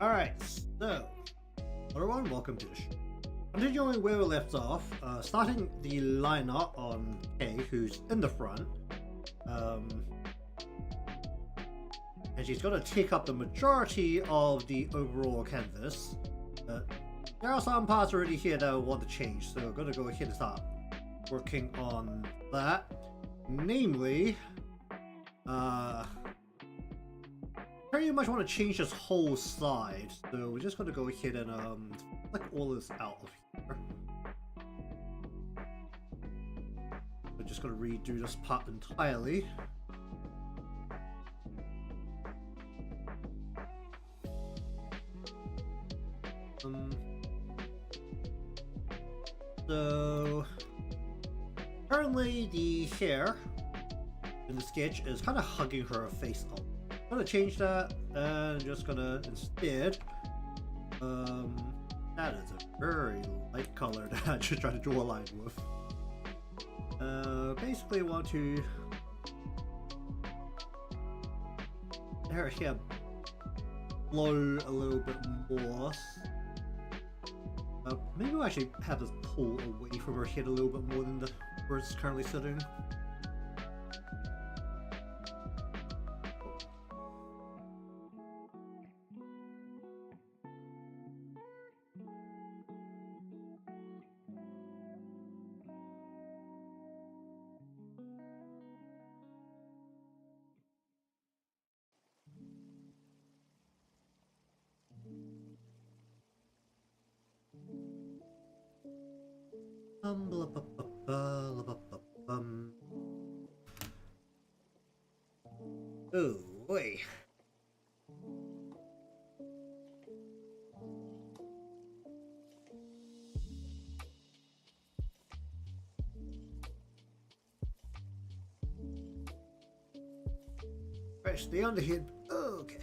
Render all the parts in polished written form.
Alright, so, everyone, welcome to the show. Continuing where we left off, starting the lineup on Kay, who's in the front. And she's going to take up the majority of the overall canvas. There are some parts already here that I want to change, so I'm going to go ahead and start working on that. Namely, pretty much want to change this whole side, so we're just going to go ahead and flick all this out of here. We're just going to redo this part entirely. So currently the hair in the sketch is kind of hugging her face up. I'm gonna change that and just gonna instead that is a very light color that I just try to draw a line with. Basically want to her hair blow a little bit more. Maybe we'll actually have this pull away from her head a little bit more than where it's currently sitting. Oh boy. Right, stay on the head. Okay.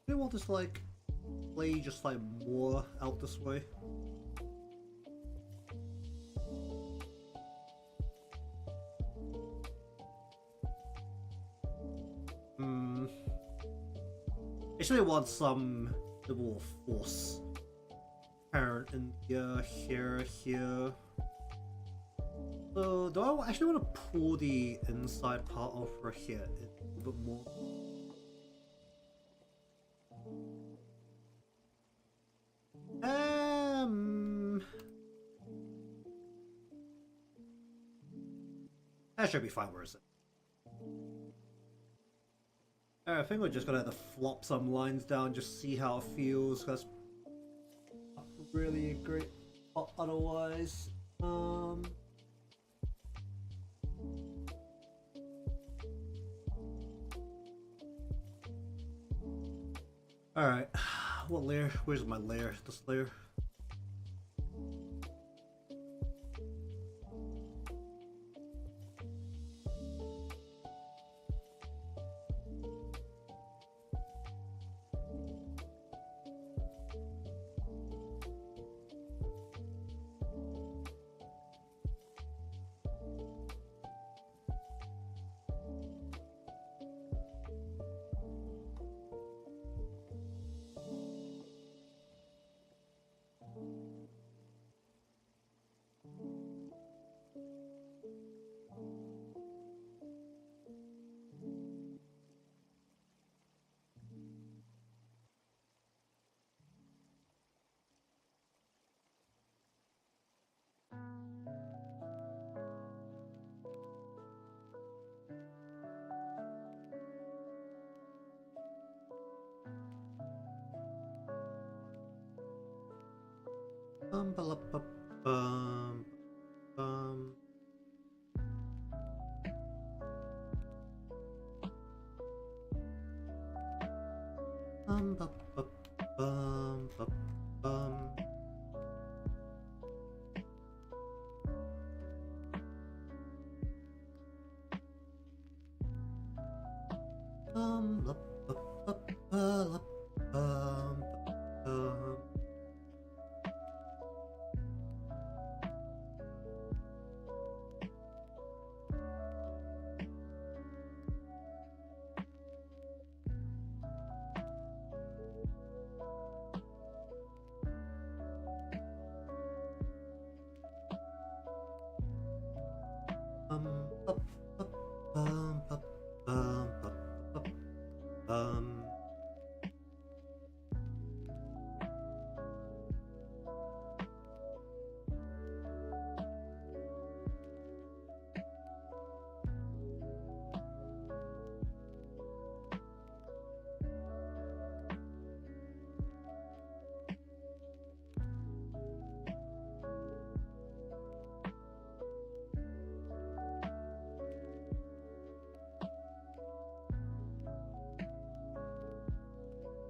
Do you want this like play just like more out this way? Actually, want some level of force apparent in here. So, do I actually want to pull the inside part of her hair a little bit more? That should be fine. Where is it? I think we're just gonna have to flop some lines down, just see how it feels. That's not really a great spot otherwise. Alright, what layer? Where's my layer? This layer? Ba ba bum bum. Ba ba bum ba bum. Ba ba ba ba bum bum.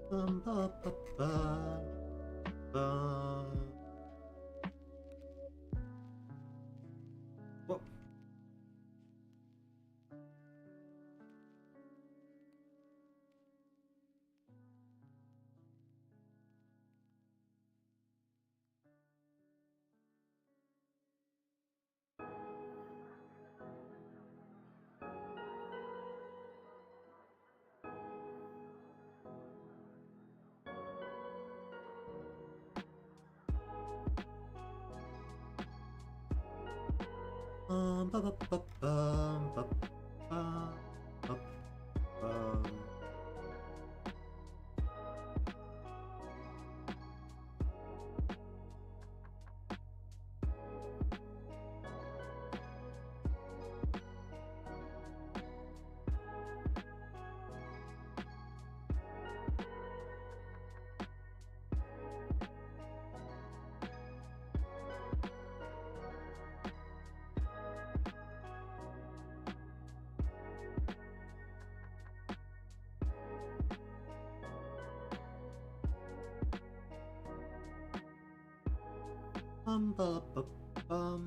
Ba, ba, ba, ba. Whoa. Ba, ba, ba, ba, ba, ba, ba. Ba, ba, bum.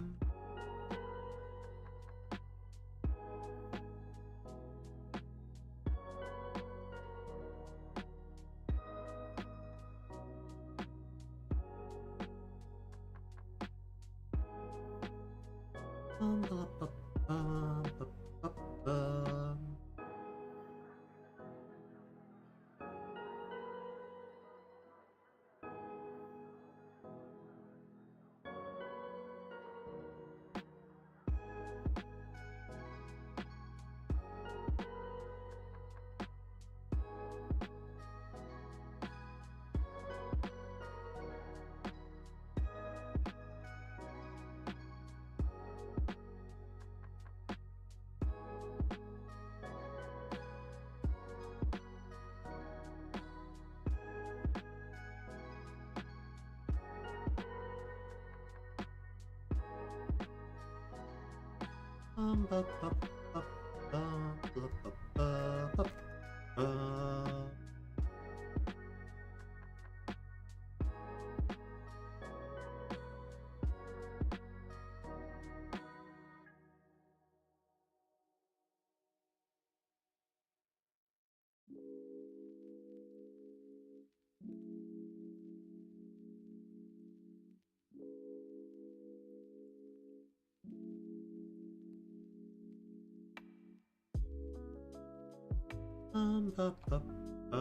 Ba, ba, bum, ba, ba, bum. Ba, ba, ba, ba, ba, ba, ba, ba. Ba, ba, ba.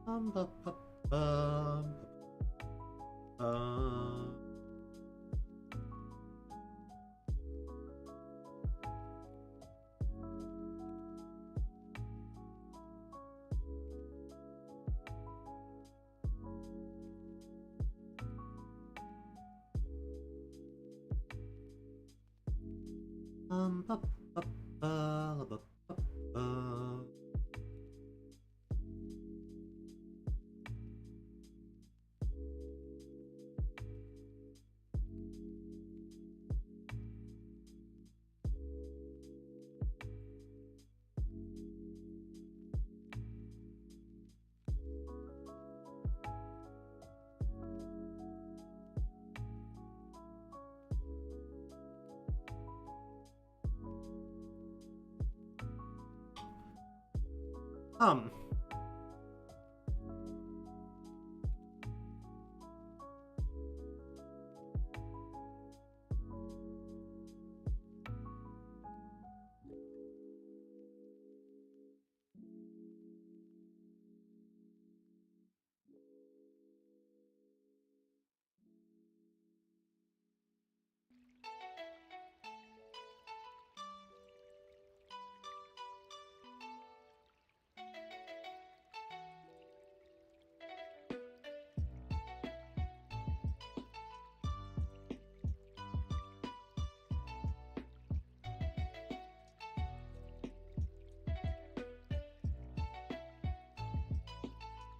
Ba, ba, ba, ba. Ba, ba, ba, ba, ba, ba. Um.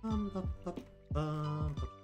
Bum, bum, bum, bum.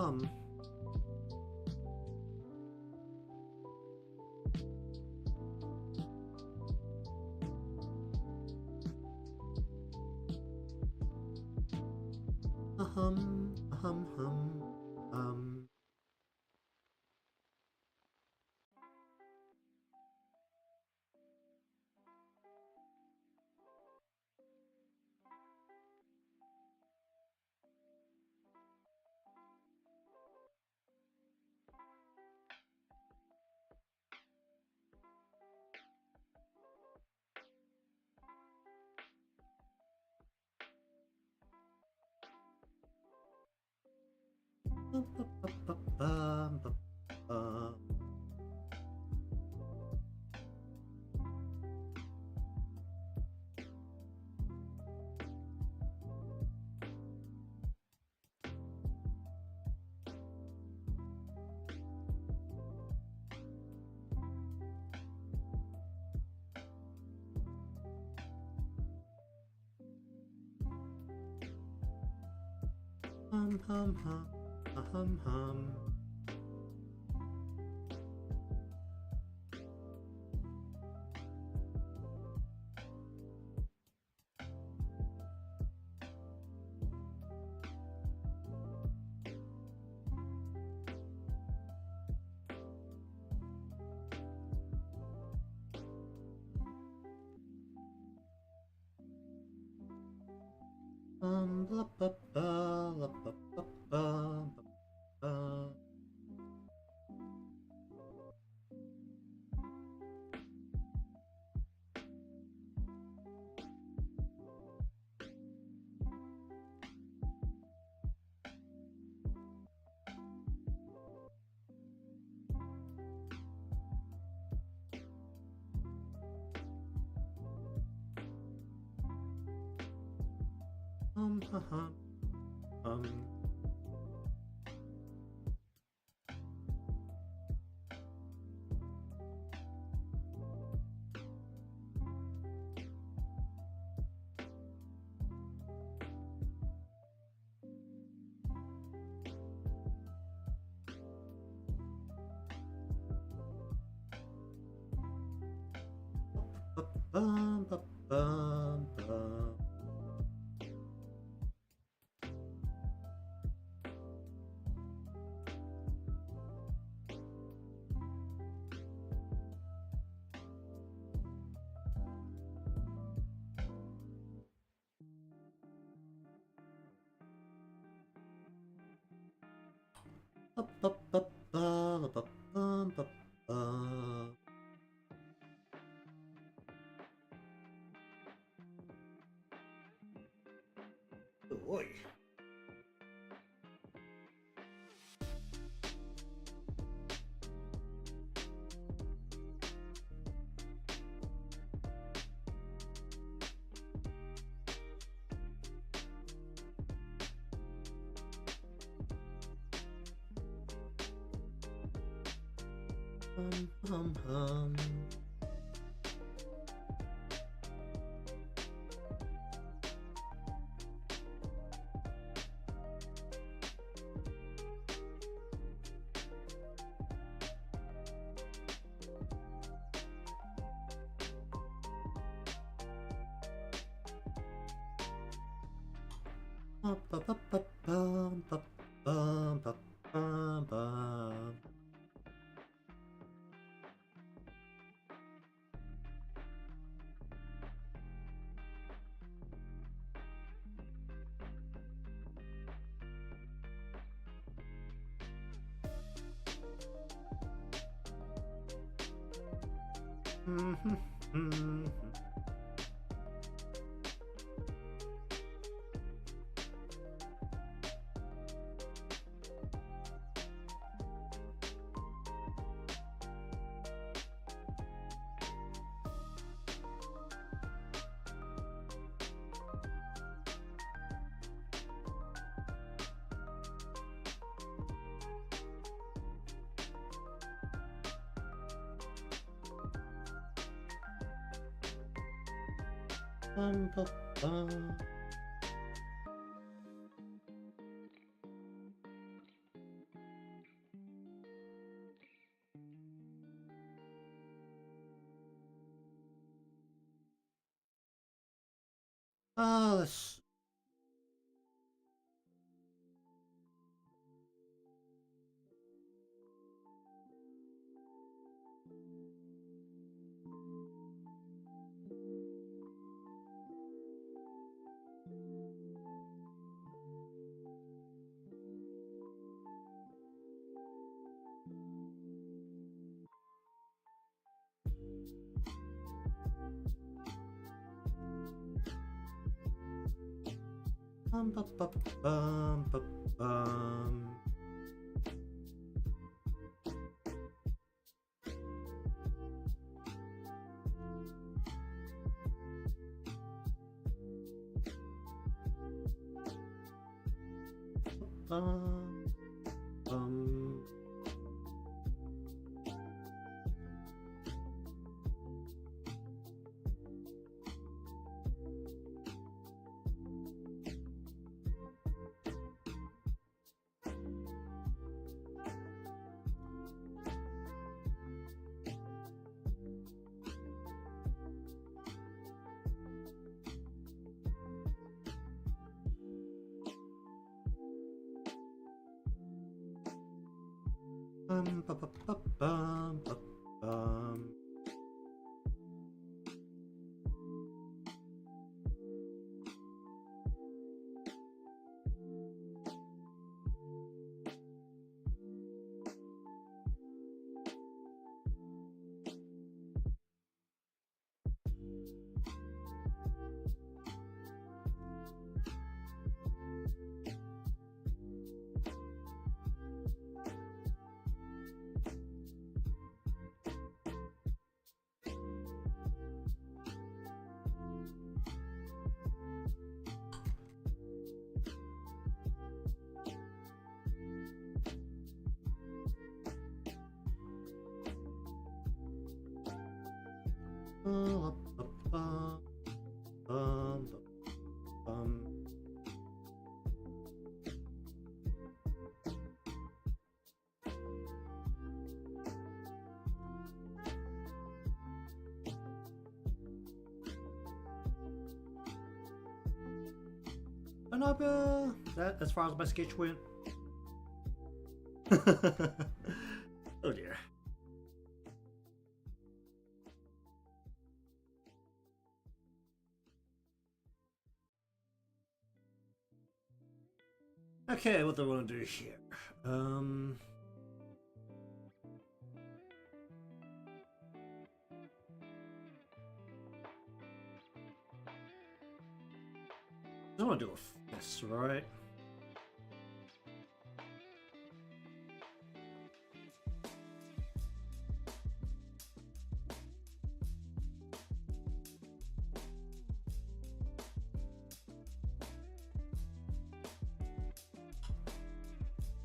Um. Hum hum hum hum hum. Blah, blah, blah, blah, blah, blah, blah, blah. Um, um. Bum, bum, bum, bum. Ba, ba, ba, ba, ba, bum, ba, ba. Oi. Hum, hum. Ba, ba, ba, ba, bum, ba, bum, ba, bum, bum. Mhm, mhm. Bum, ba, bum. Let's. Bum, ba, ba, bum, ba, bum. Bum, bum. Bum, ba, ba, ba, bum, ba, bum. That as far as my sketch went. Oh dear. Okay, what do I want to do here? I want to do this, right?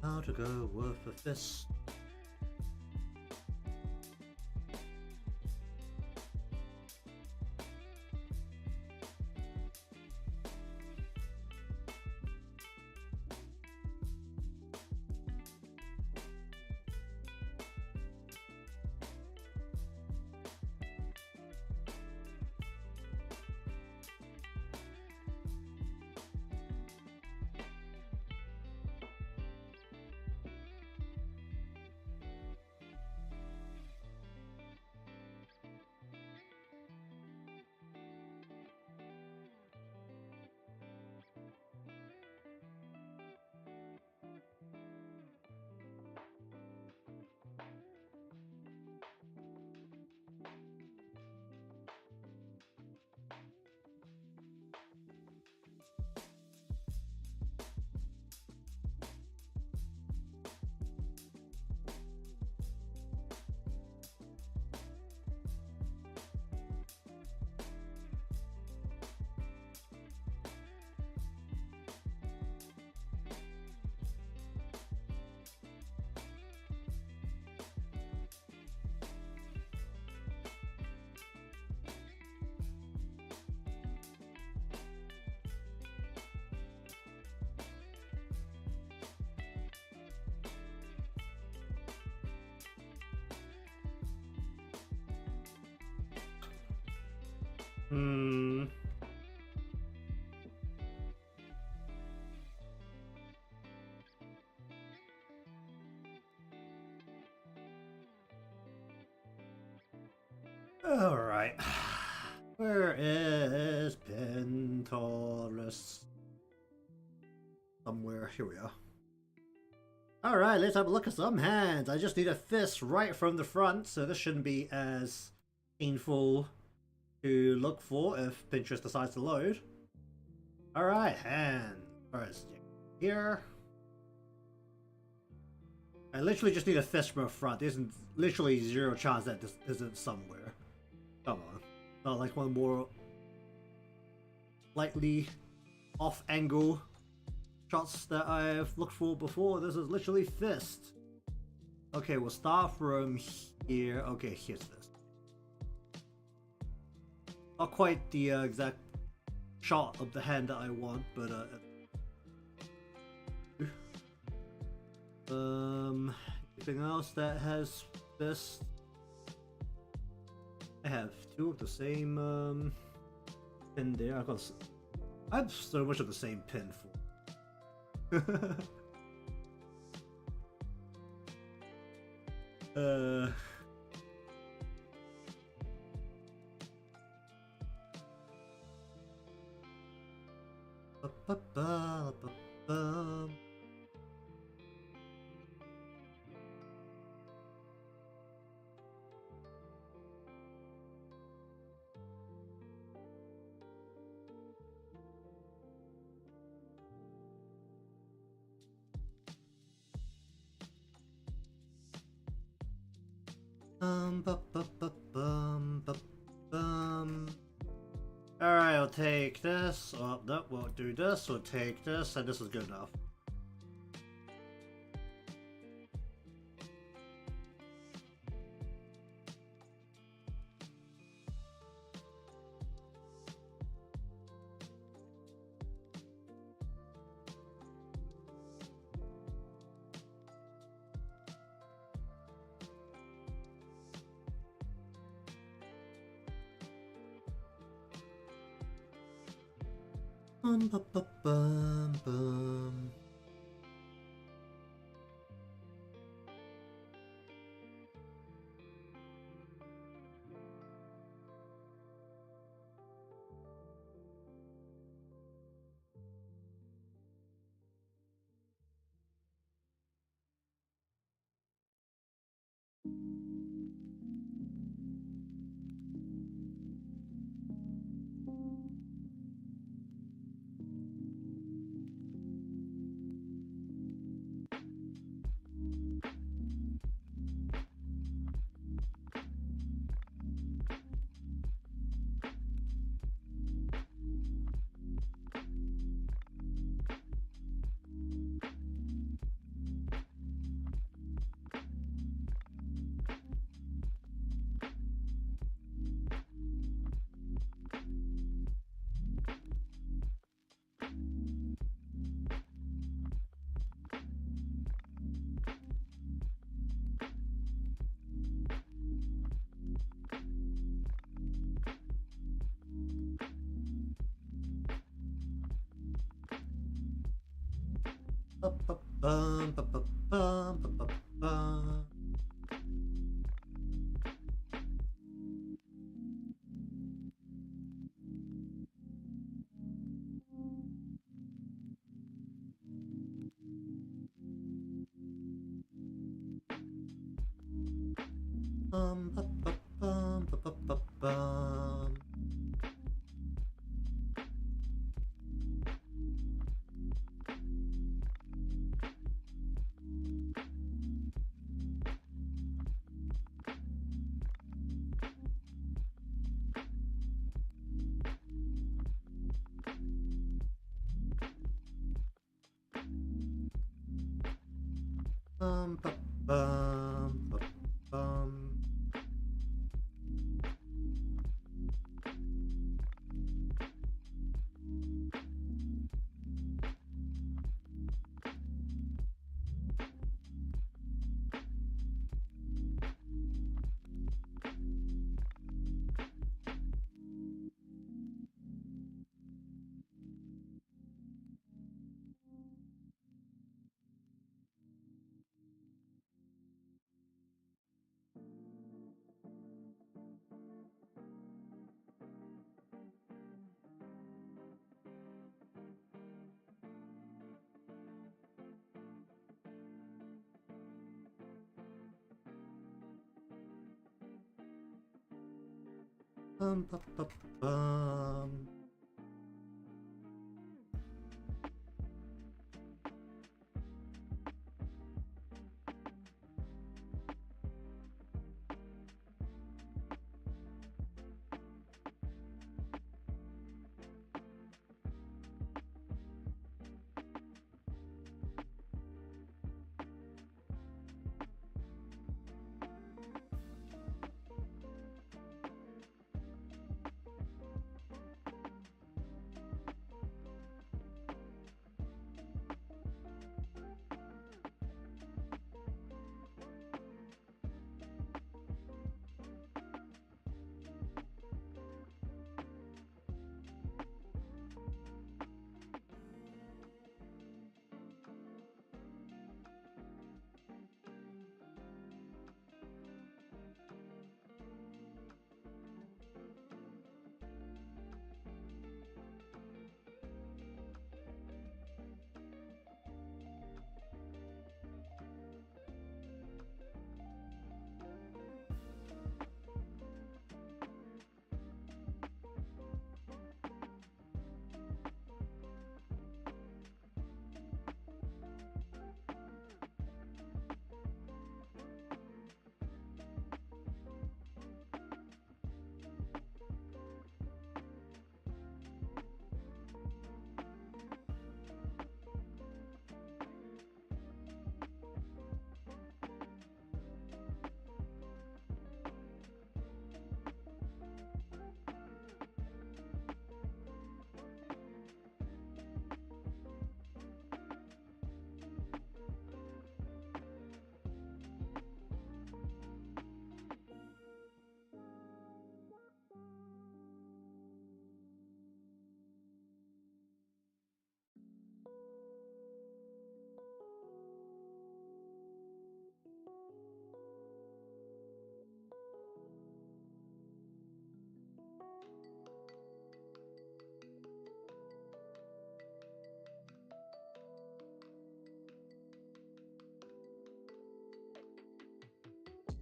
How to go with a fist. Alright. Where is Pintaurus? Somewhere. Here we are. Alright, let's have a look at some hands. I just need a fist right from the front, so this shouldn't be as painful to look for if Pinterest decides to load. Alright, hand. Alright, here. I literally just need a fist from the front. There's literally zero chance that this isn't somewhere. Come on. Not like one more slightly off angle shots that I've looked for before. This is literally fist. Okay, we'll start from here. Okay, here's fist. Not quite the exact shot of the hand that I want, but anything else that has fist? I have two of the same pin there. I have so much of the same pin for. Alright, I'll take this. Oh, no, we'll do this. We'll take this, and this is good enough. Bum, bum, bum, bum. Bum, bum, bum, bum, bum, bum, bum. Bum, bum, bum, bum, bum, bum, bum. Bum, bum, bum, bum, bum. Bum, bum, bum, bum.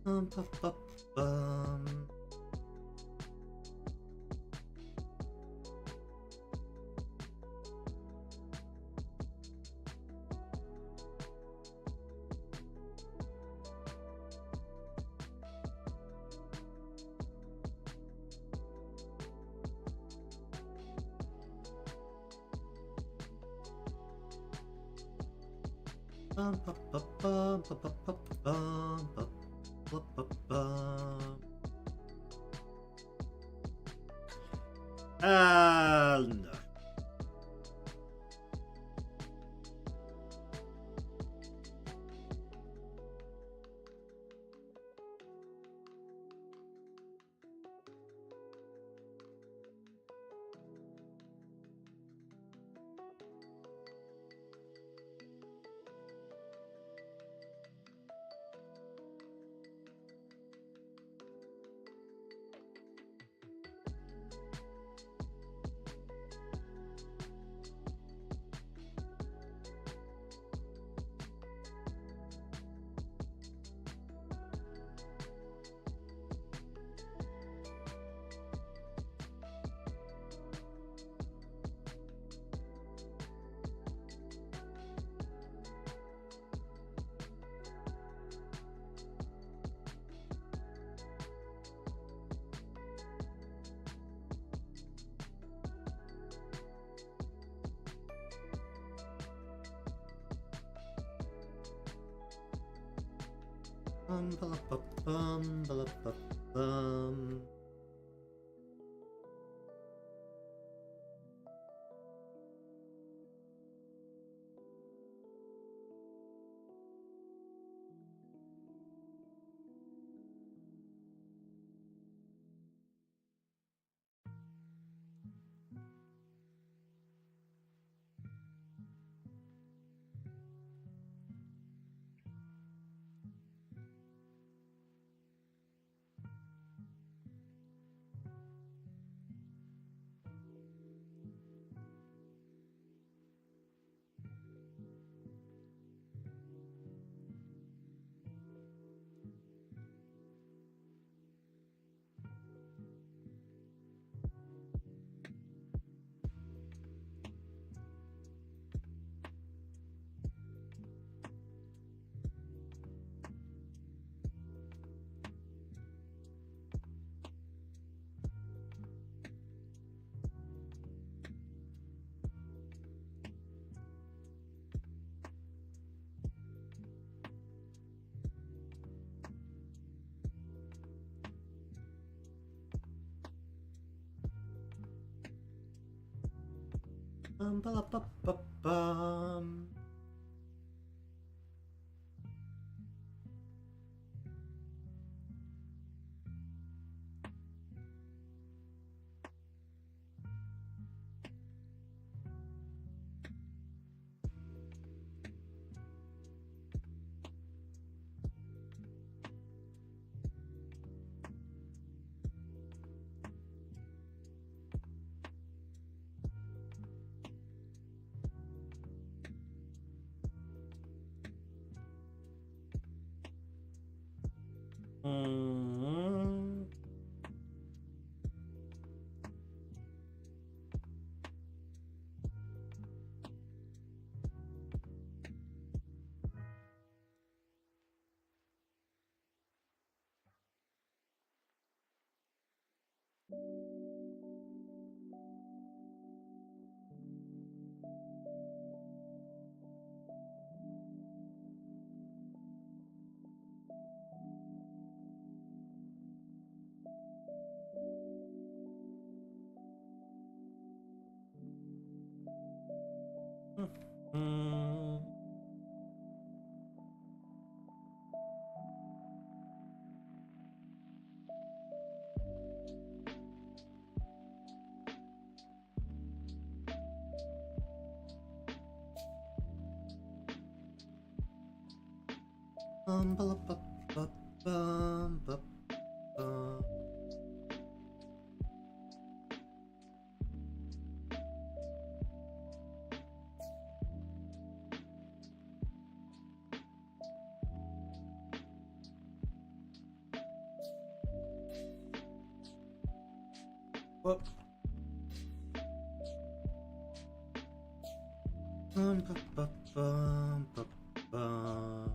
Bum, bum, bum, bum. Bum, bum, bum, bum, bum, bum, bum, bum, bum, bum, bum. And bum, bum, bum, bum, bum, bum. Bum, ba, ba, ba, bum. Mm. Mm. Bum, ba, ba, ba, bum, ba, bum. Whoop. Bum, bum, bum, bum, bum.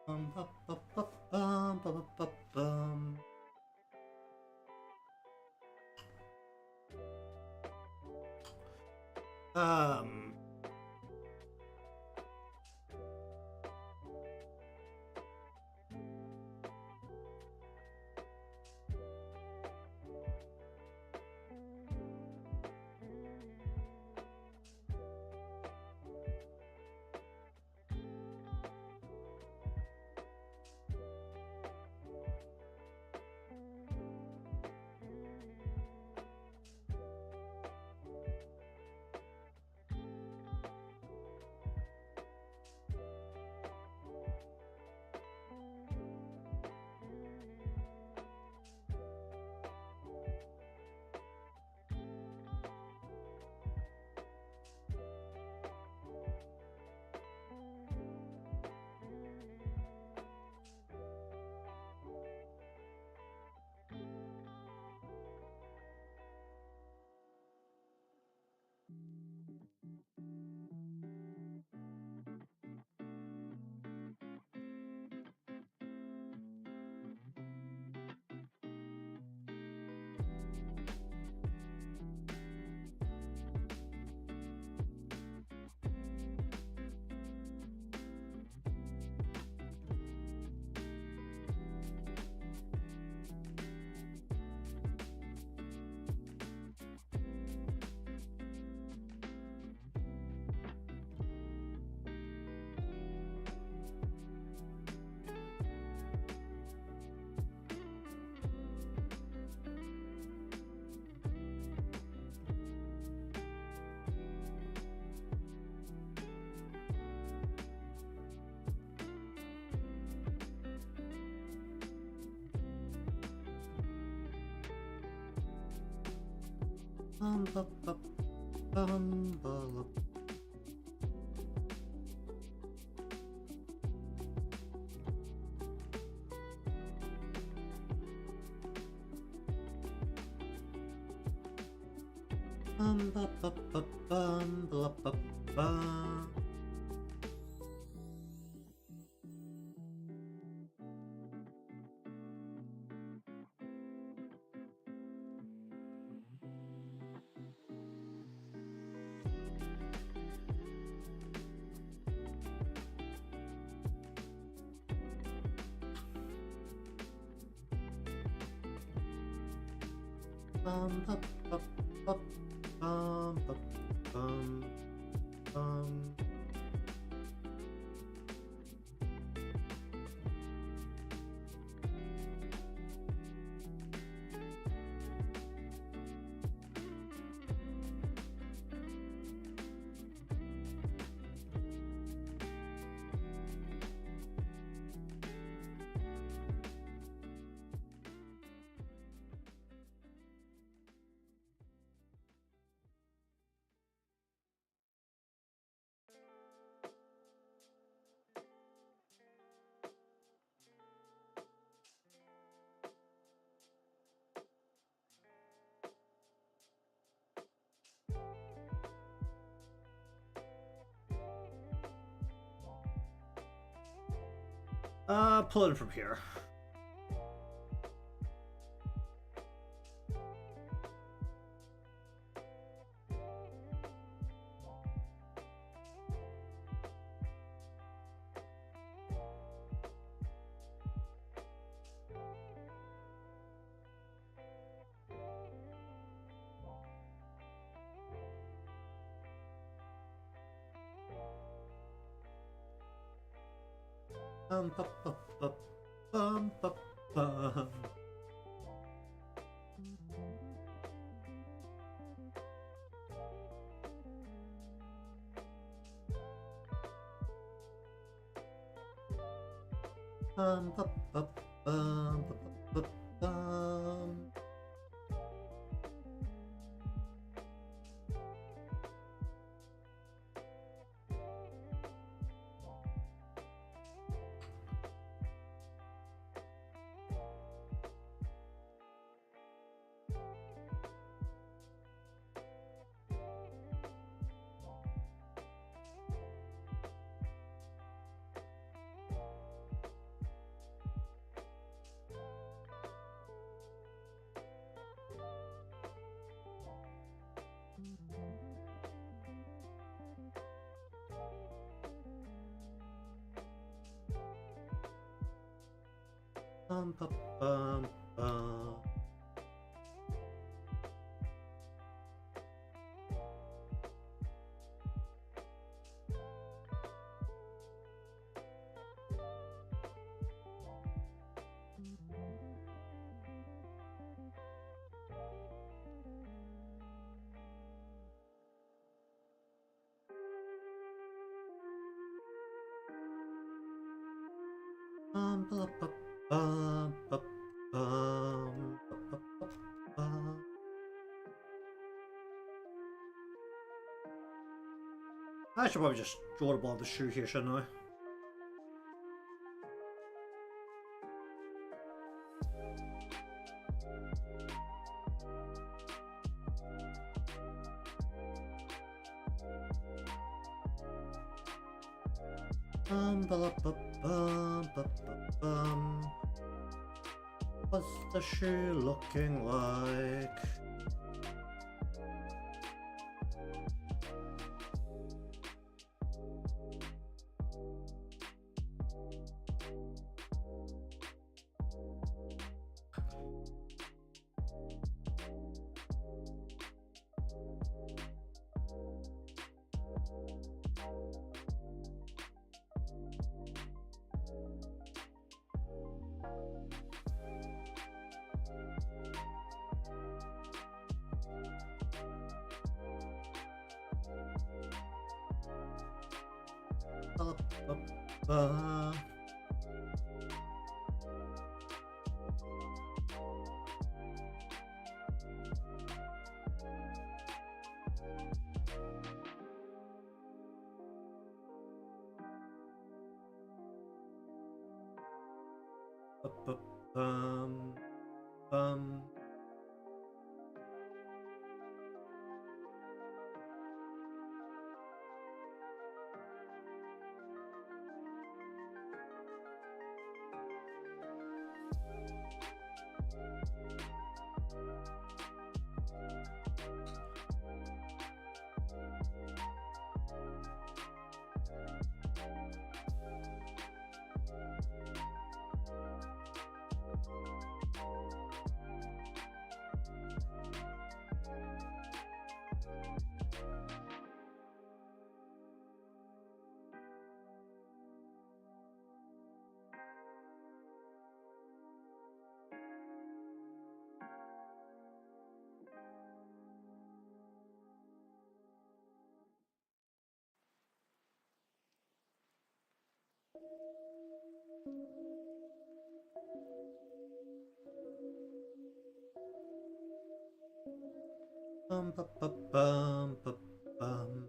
Bum, bum, bum, bum, bum, bum, bum. Um. Bum, bum, bum, bum, bum. Bum, bum, bum, bum, bum, bum, bum, bum. Bum, bum, bum, bum, bum, bum, bum, bum. Pull in from here. Bum, bum, bum, bum, bum, bum. Bum, bum, bum, bum, bum, bum. Bum, bum, bum, bum. Bum, bum, bum, bum, bum, bum, bum, bum. I should probably just draw the ball of the shoe here, shouldn't I? Bum, bum, bum, bum, bum. What's the shoe looking like? Bum, bum. Bum, bum, bum, bum, bum, bum.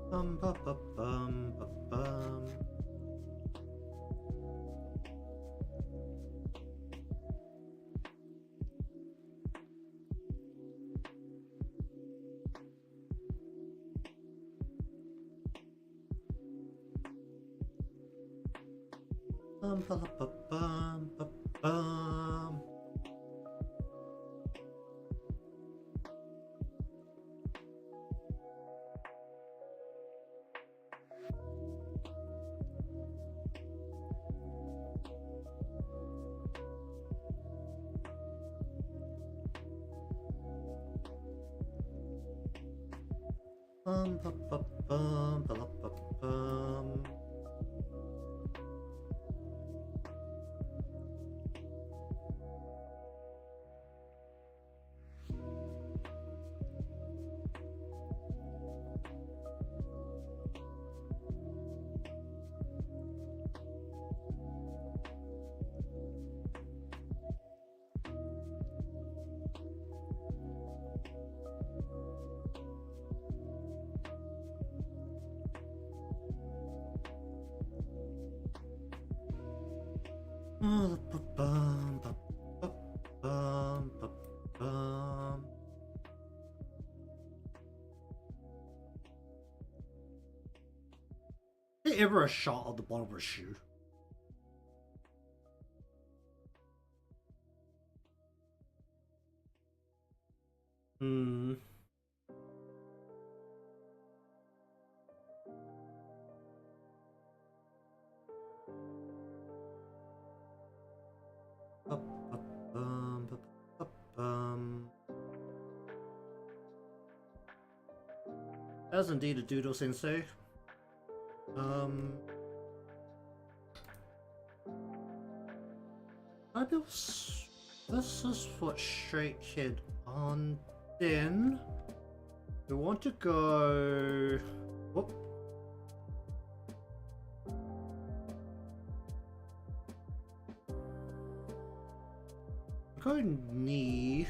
Ba, ba, bum, ba, bum. Ba, ba, ba, bum, ba, bum. Bum, ba, ba, bum, ba, ba, bum. Ba, ba, bum, ba, ba, bum, ba, bum. Is there ever a shot of the bottom of her shoe? Hmm. Ba, ba, bum, ba, ba, bum. That's indeed a doodle sensei. I built this is what straight head on. Then we want to go. Whoop. Go knee.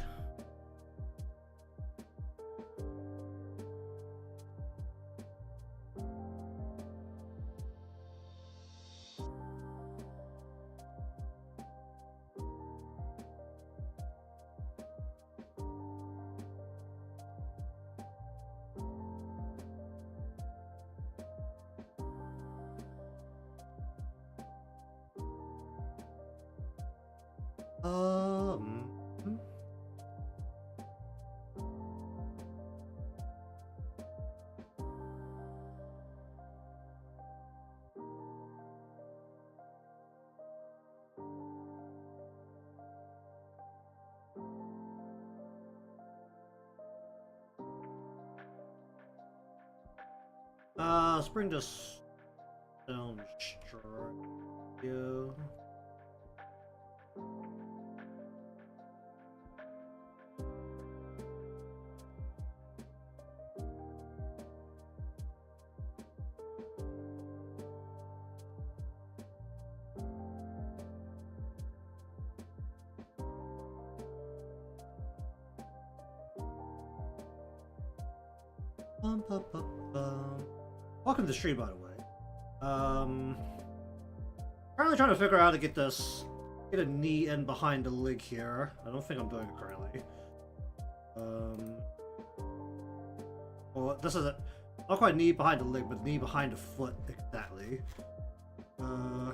Hmm. Let's bring this down straight. Yeah. Welcome to the stream, by the way. Currently trying to figure out how to get get a knee in behind the leg here. I don't think I'm doing it correctly. Well, this isn't not quite knee behind the leg, but knee behind the foot exactly. I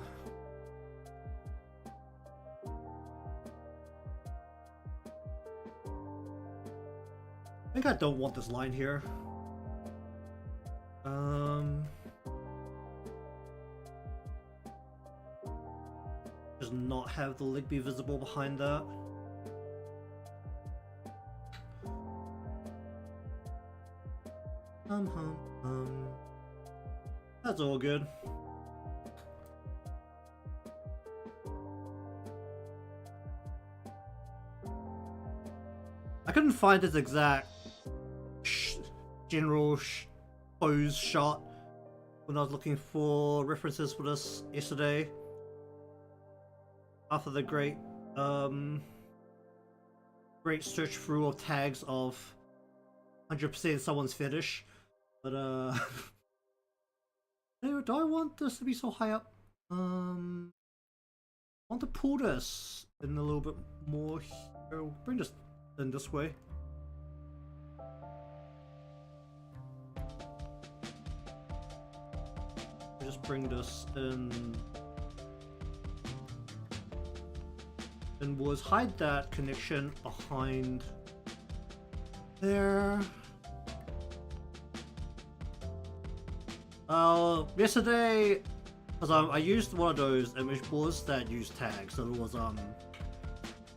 think I don't want this line here. Just not have the leg be visible behind that. That's all good. I couldn't find his exact general pose shot when I was looking for references for this yesterday. After the great search through of tags of 100% someone's fetish, but Do I want this to be so high up? I want to pull this in a little bit more here. Bring this in this way. Just bring this in. And we'll hide that connection behind there. Yesterday, because I used one of those image boards that use tags. So it was a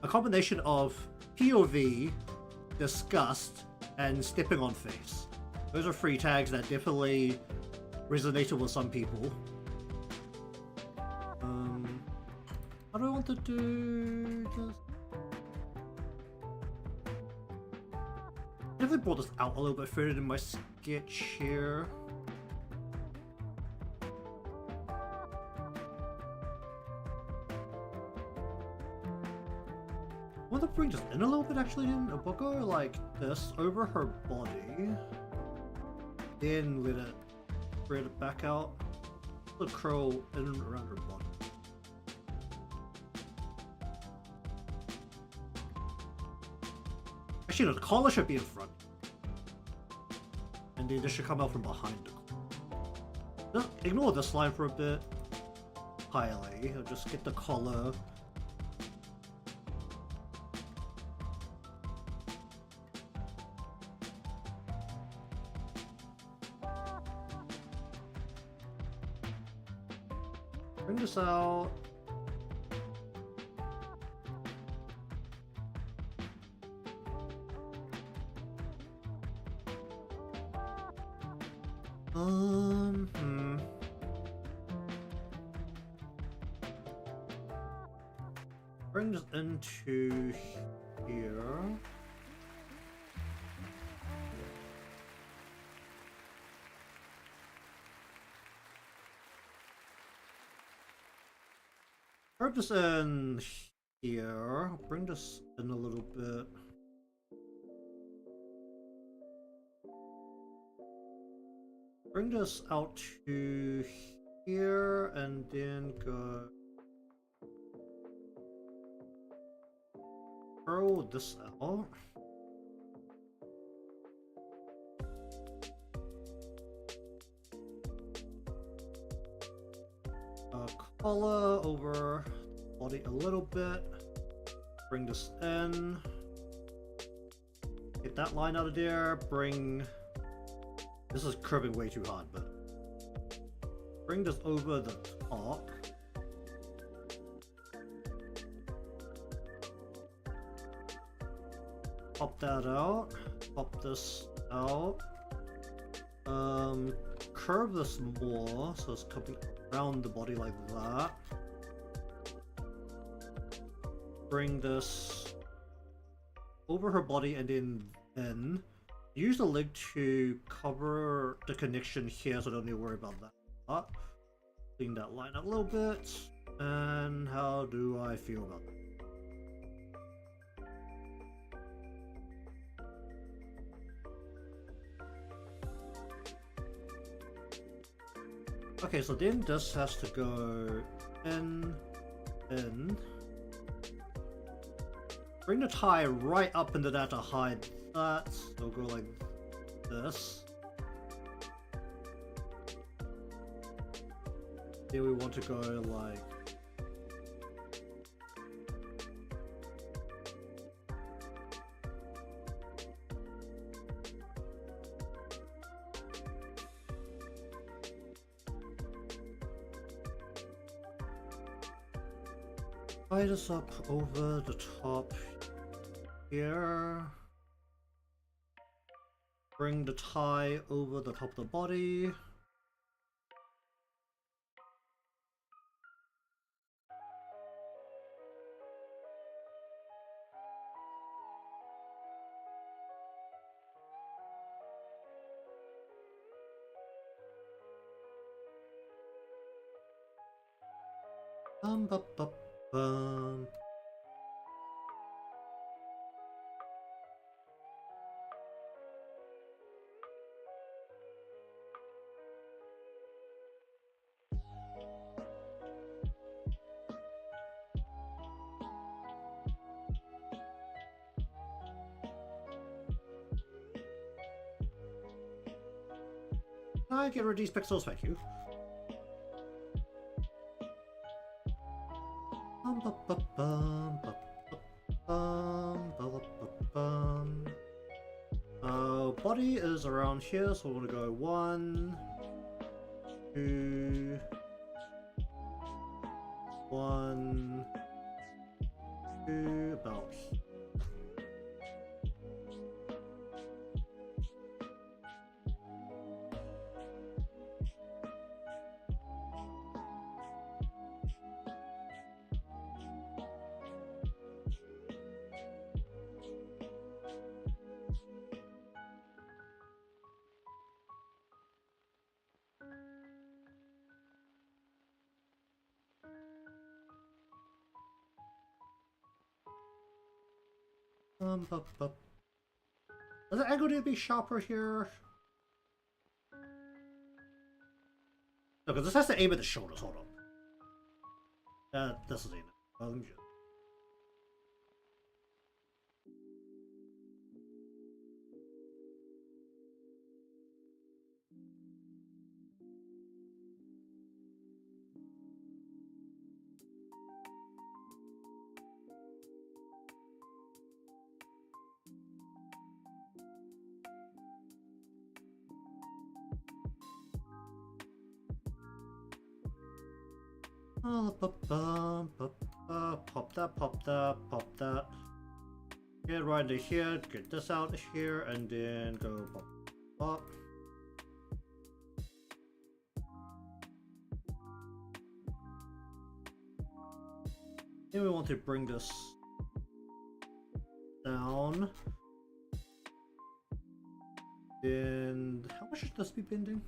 combination of POV, disgust, and stepping on face. Those are 3 tags that definitely resonated with some people. How do I want to do this? I definitely brought this out a little bit further in my sketch here. I want to bring this in a little bit actually, then a booger like this over her body. Then let it spread it back out. The curl in around her body. Actually, no, the collar should be in front. And then this should come out from behind the collar. Just ignore this line for a bit. Highly. I'll just get the collar. Bring this out. Bring this into here. Bring this in here. Bring this in a little bit. Bring this out to here and then go. Throw this out. Color over body a little bit. Bring this in. Get that line out of there. Bring. This is curving way too hard, but bring this over the top. Pop that out. Pop this out. Curve this more so it's coming around the body like that. Bring this over her body and then in. Use the leg to cover the connection here so I don't need to worry about that. Clean that line up a little bit. And how do I feel about that? Okay, so then this has to go in. Bring the tie right up into that to hide that. So go like this. Then we want to go like. Tie this up over the top here. Bring the tie over the top of the body. Ba, ba, bum. Can I get rid of these pixels? Thank you. Body is around here, so we're gonna go 1, 2, 1, 2, about here. Does the angle need to be sharper here? No, because this has to aim at the shoulders. Hold on. This is aiming. Let me just... Pop that, pop that, pop that. Get right into here, get this out here, and then go pop, pop. Then we want to bring this down. Then how much should this be bending?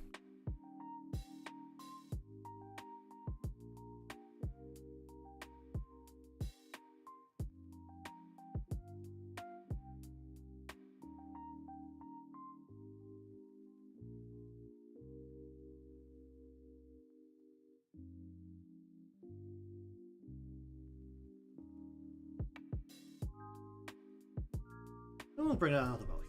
I'm gonna bring it out of the boat here.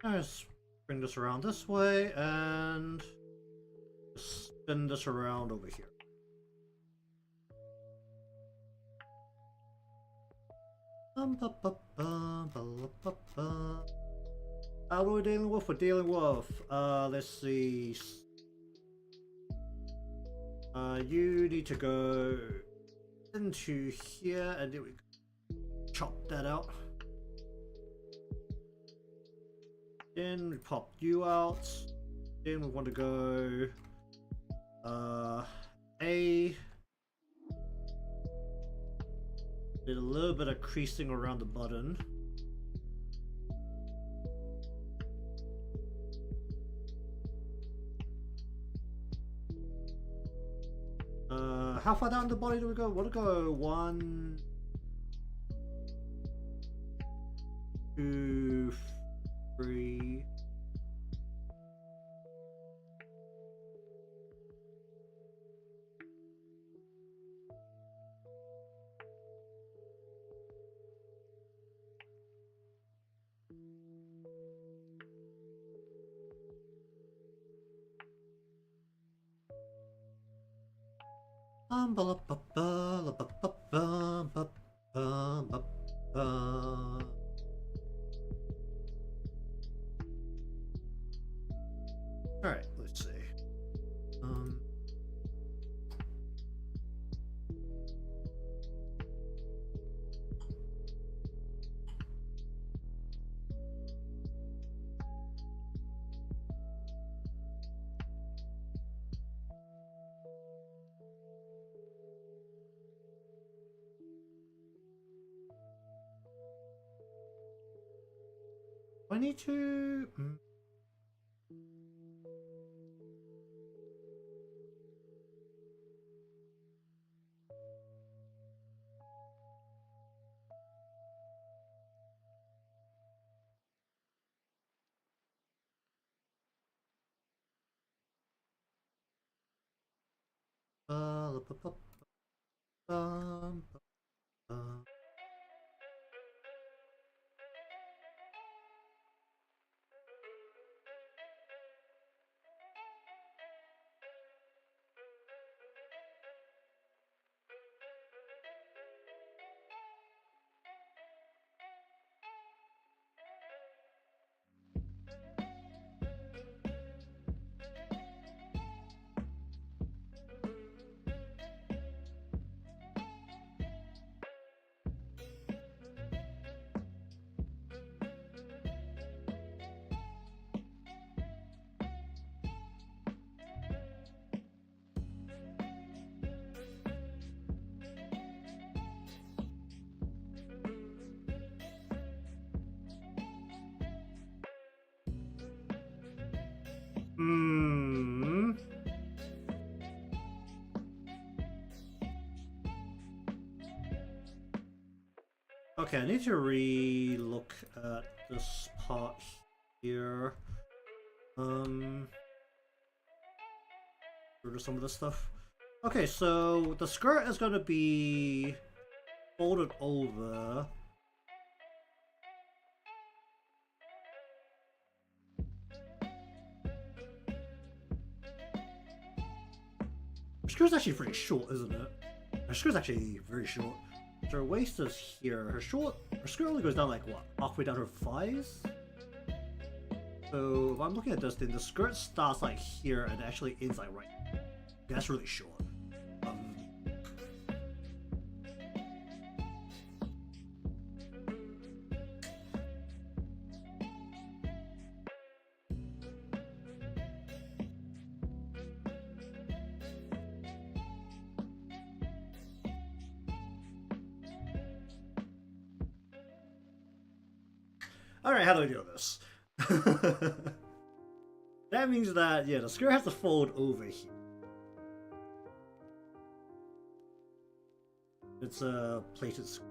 Let's bring this around this way and spin this around over here. What are we dealing with? We're dealing with, let's see. You need to go into here and then we chop that out. Then we pop you out. Then we want to go A. Did a little bit of creasing around the button. How far down the body do we go? Want to go 1, 2, 3. Alright, let's see. I need to... Okay, I need to re-look at this part here. Rid some of this stuff. Okay, so the skirt is gonna be folded over. Her skirt's actually pretty short, isn't it? Her skirt's actually very short. So her waist is here. Her skirt only goes down like what, halfway down her thighs? So if I'm looking at this, then the skirt starts like here and actually ends like right. That's really short. Alright, how do I do this? That means that, yeah, the skirt has to fold over here. It's a plated. Is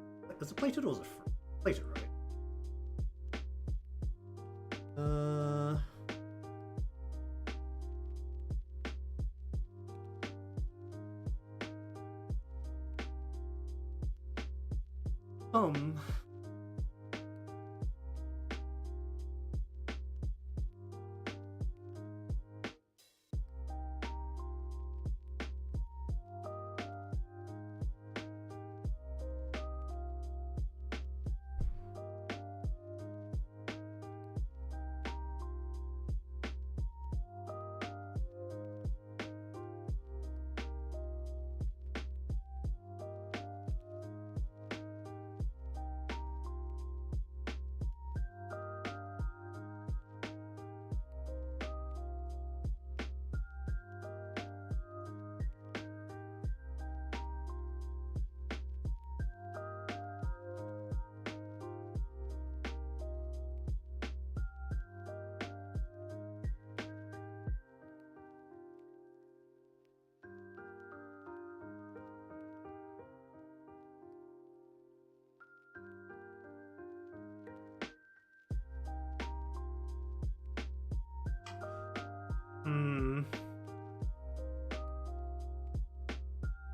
it plated or is it plated, right? Um.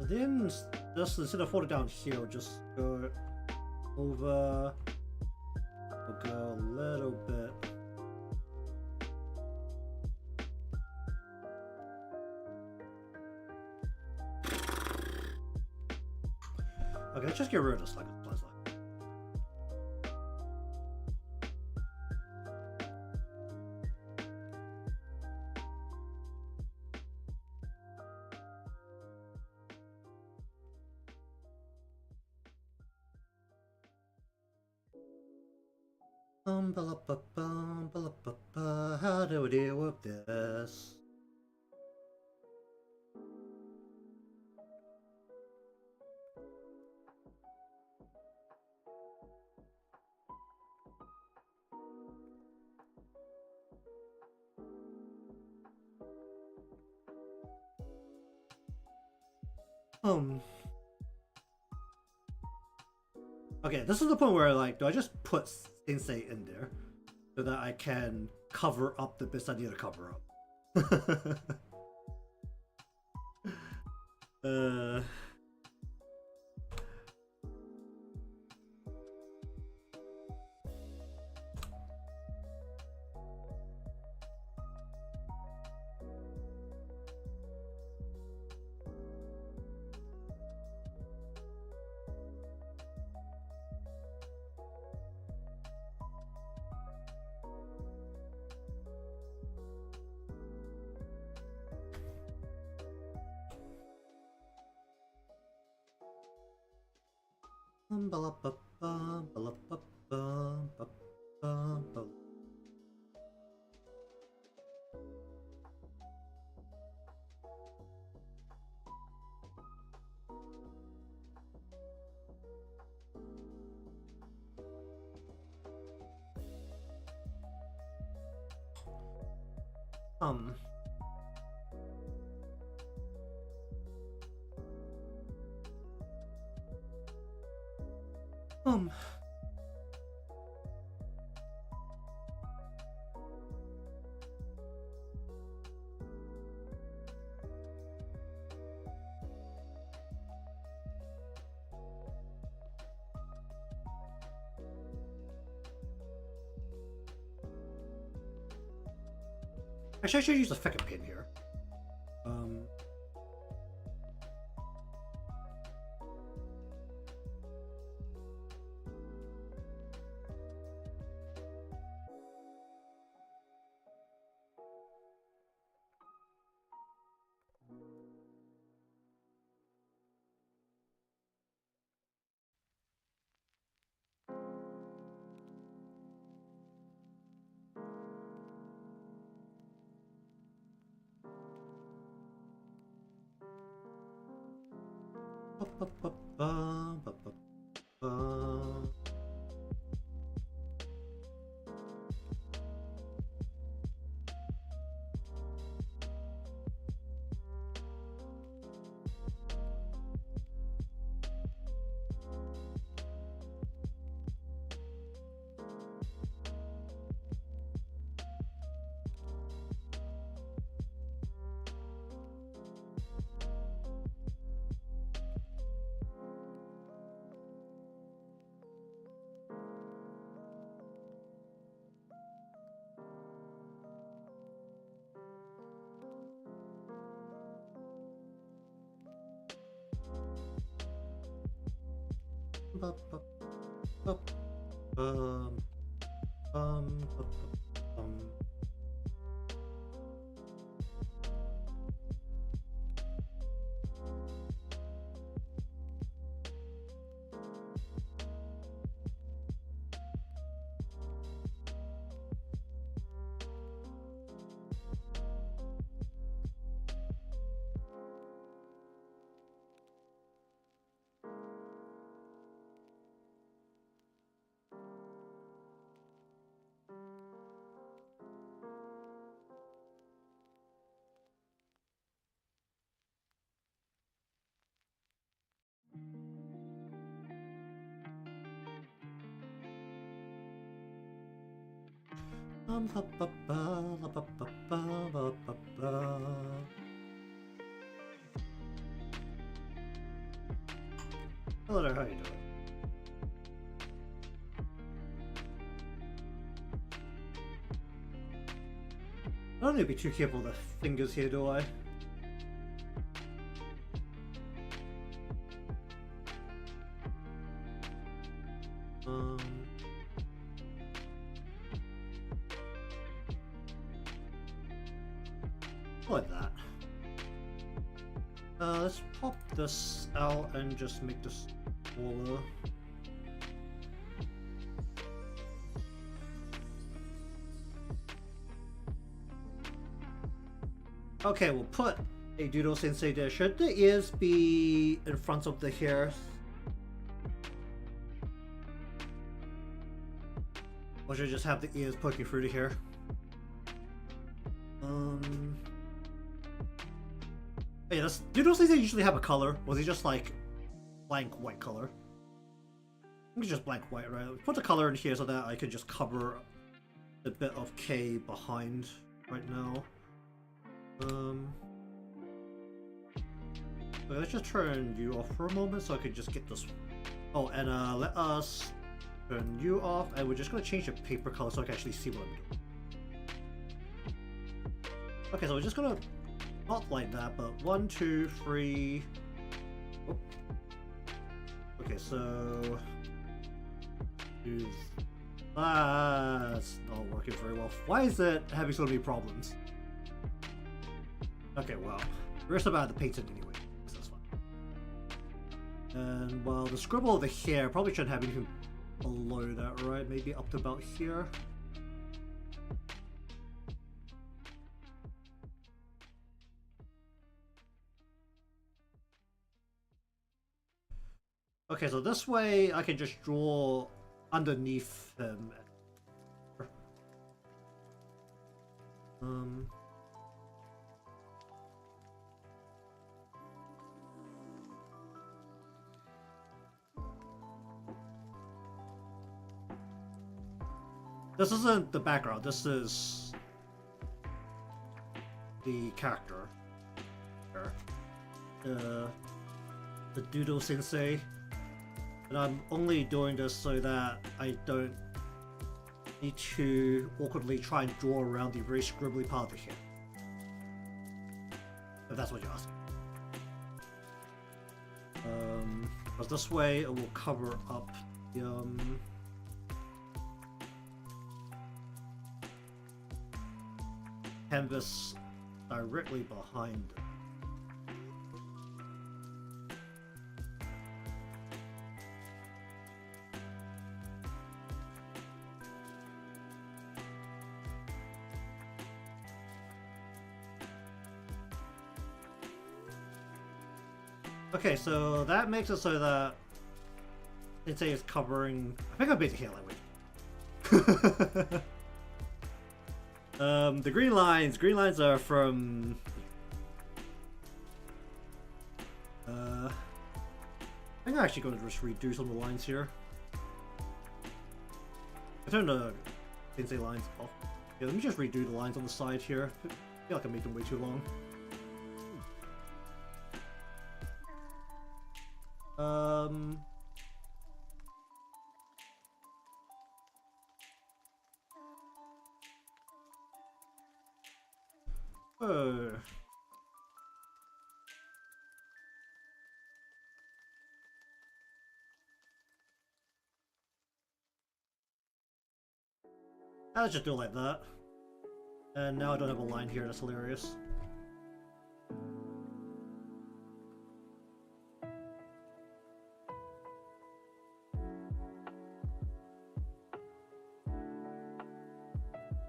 Then just instead of fold it down here, we'll just go over. We'll go a little bit. Okay, let's just get rid of this like a plus line. How do we deal with this? Okay, this is the point where, like, do I just put Sensei in there so that I can cover up the bits I need to cover up? um Actually, I should use a second pin here. Hello there, how you doing? I don't need to be too careful with the fingers here, do I? Like that. Let's pop this out and just make this smaller. Okay, we'll put a Doodle Sensei there. Should the ears be in front of the hair? Or should I just have the ears poking through the hair? Hey, do those things usually have a color? Was he just like blank white color? I think it's just blank white, right? Put the color in here so that I can just cover the bit of K behind right now. Let's just turn you off for a moment so I can just get this. Oh, and let us turn you off, and we're just gonna change the paper color so I can actually see what I'm doing. Okay, so we're just gonna not like that, but 1, 2, 3. Oh. Okay, so that's not working very well. Why is it having so many problems? Okay, well, we're just about to paint it anyway, so that's fine. And well, the scribble of the hair probably shouldn't have anything below that, right? Maybe up to about here. Okay, so this way I can just draw underneath them. This isn't the background, this is the character. The Doodle Sensei. And I'm only doing this so that I don't need to awkwardly try and draw around the very scribbly part of the hair. If that's what you're asking. Because this way it will cover up the canvas directly behind it. Okay, so that makes it so that Sensei is covering. I think I made the hair lightweight. The green lines are from I think I'm actually going to just redo some of the lines here. I turned the Sensei lines off. Yeah, let me just redo the lines on the side here. I feel like I made them way too long. I'll just do it like that. And now I don't have a line here, that's hilarious.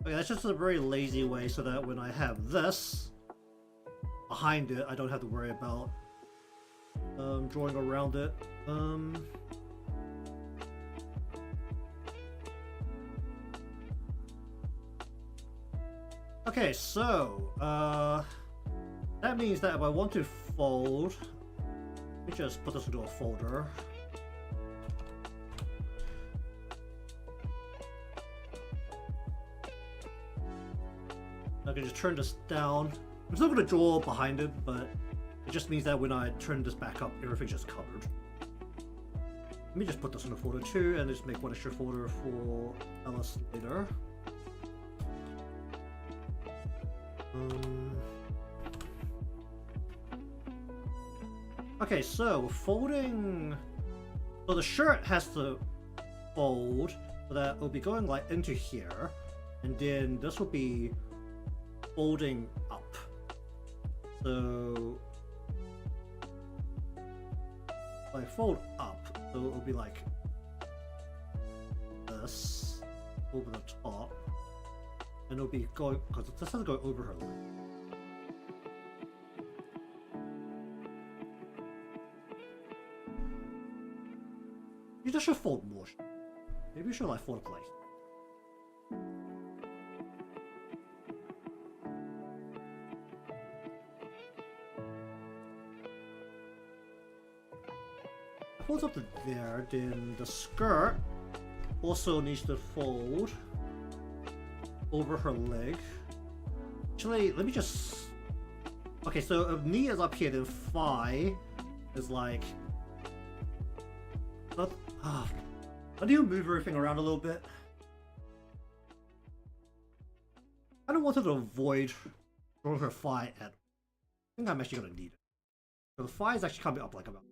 Okay, that's just a very lazy way so that when I have this behind it, I don't have to worry about drawing around it. Okay, so that means that if I want to fold, let me just put this into a folder. I can just turn this down. I'm still going to draw behind it, but it just means that when I turn this back up, everything's just covered. Let me just put this in a folder too, and just make one extra folder for Alice later. Okay, so folding. So the shirt has to fold so that it'll be going like into here, and then this will be folding up. So if I fold up, so it'll be like this over the top, and it'll be going because this has to go over her line. You just should fold more. Maybe you should like fold a place. folds up to there, then the skirt also needs to fold over her leg. Actually, let me just... Okay, so if knee is up here, then thigh is like... I need to move everything around a little bit. I don't want to avoid throwing her thigh at... I think I'm actually going to need it. So the thigh is actually coming up like about...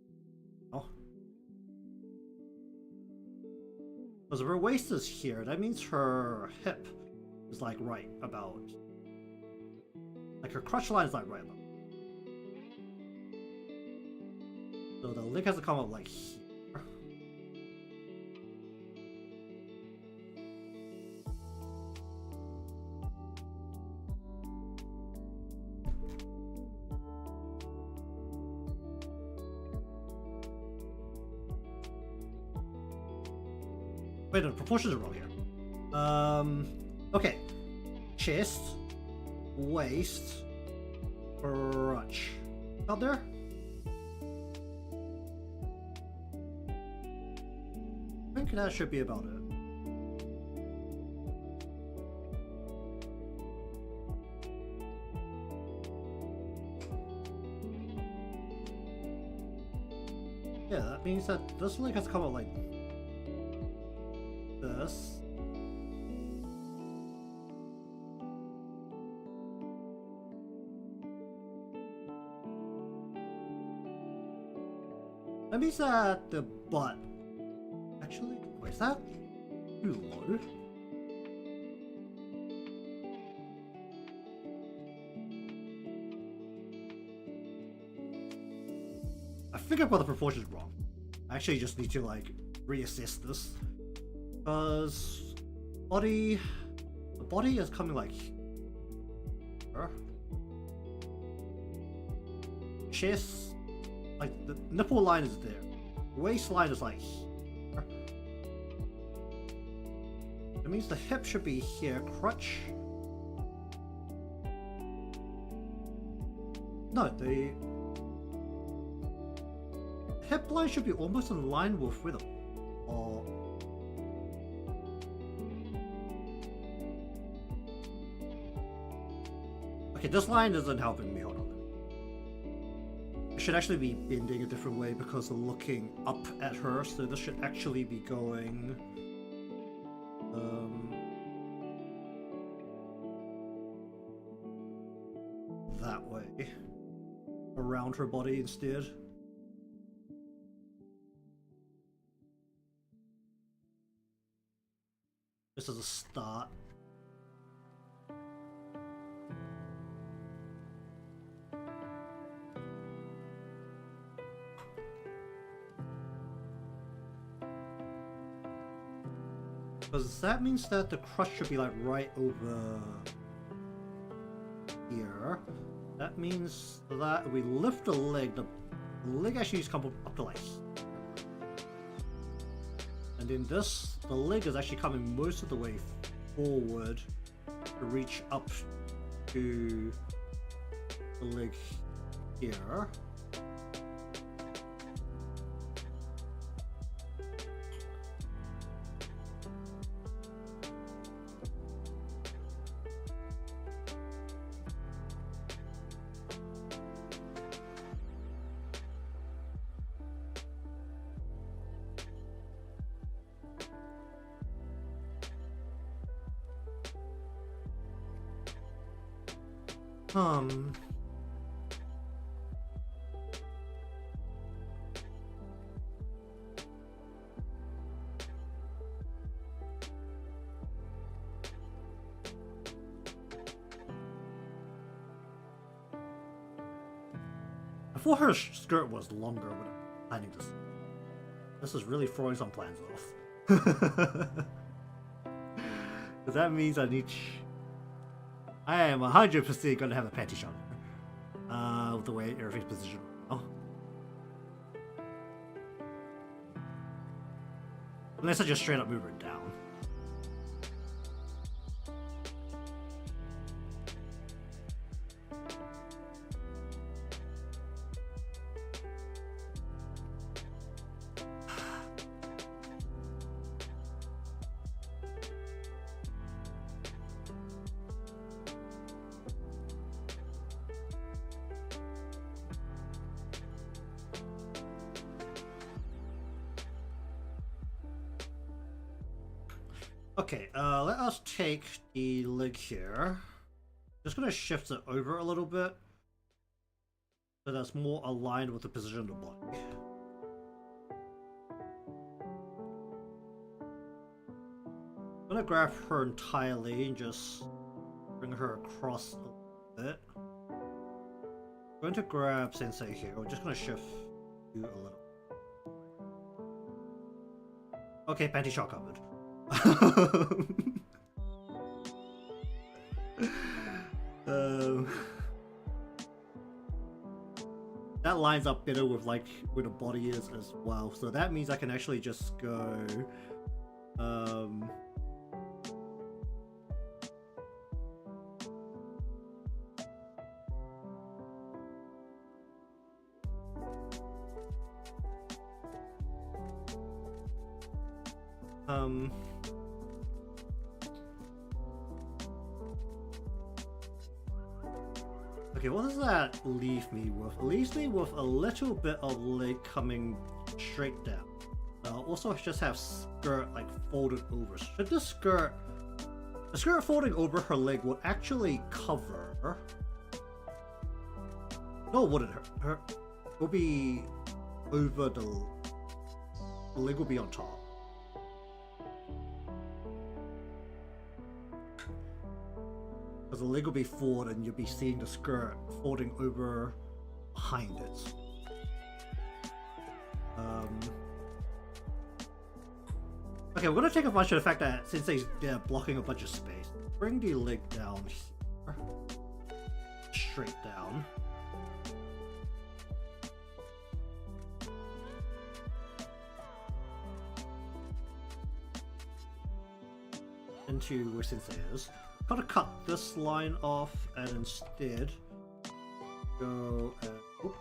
Oh. Because if her waist is here, that means her hip is like right about... Like her crotch line is like right about. So the leg has to come up like here. Wait, no, the proportions are wrong here. Okay. Chest, waist, crotch. Out there? I think that should be about it. Yeah, that means that this leg has to come out like this. That means that the butt... Actually, wait, is that too low? I think I've got the proportions wrong. I actually just need to like reassess this. Because the body is coming like here. Chest, like the nipple line is there. Waistline is like here. That means the hip should be here. Crotch. No, the hip line should be almost in line with rhythm. Or okay, this line isn't helping me. Hold on. I should actually be bending a different way because I'm looking up at her, so this should actually be going... that way. Around her body instead. Just as a start. Because that means that the crutch should be like right over here. That means that if we lift the leg actually needs to come up to like here. And then this, the leg is actually coming most of the way forward to reach up to the leg here. I thought her skirt was longer when I'm planning this. This is really throwing some plans off. Because that means I need... I am 100% going to have a panty shot with the way everything's positioned. Oh. Unless I just straight up move her down. Okay, let us take the leg here. Just gonna shift it over a little bit so that's more aligned with the position of the body. I'm gonna grab her entirely and just bring her across a little bit. I'm going to grab Sensei here. We're just gonna shift you a little. Okay, panty shot covered. That lines up better with like where the body is as well. So that means I can actually just go. Okay, what does that leave me with? It leaves me with a little bit of leg coming straight down. Also just have skirt like folded over. Should the skirt folding over her leg would actually cover? No, it wouldn't. Her will be over the leg will be on top. Because the leg will be forward and you'll be seeing the skirt folding over behind it. Okay, we're gonna take advantage of the fact that since they're blocking a bunch of space, bring the leg down here. Straight down. Into where Sensei is. Gotta cut this line off and instead go and oop.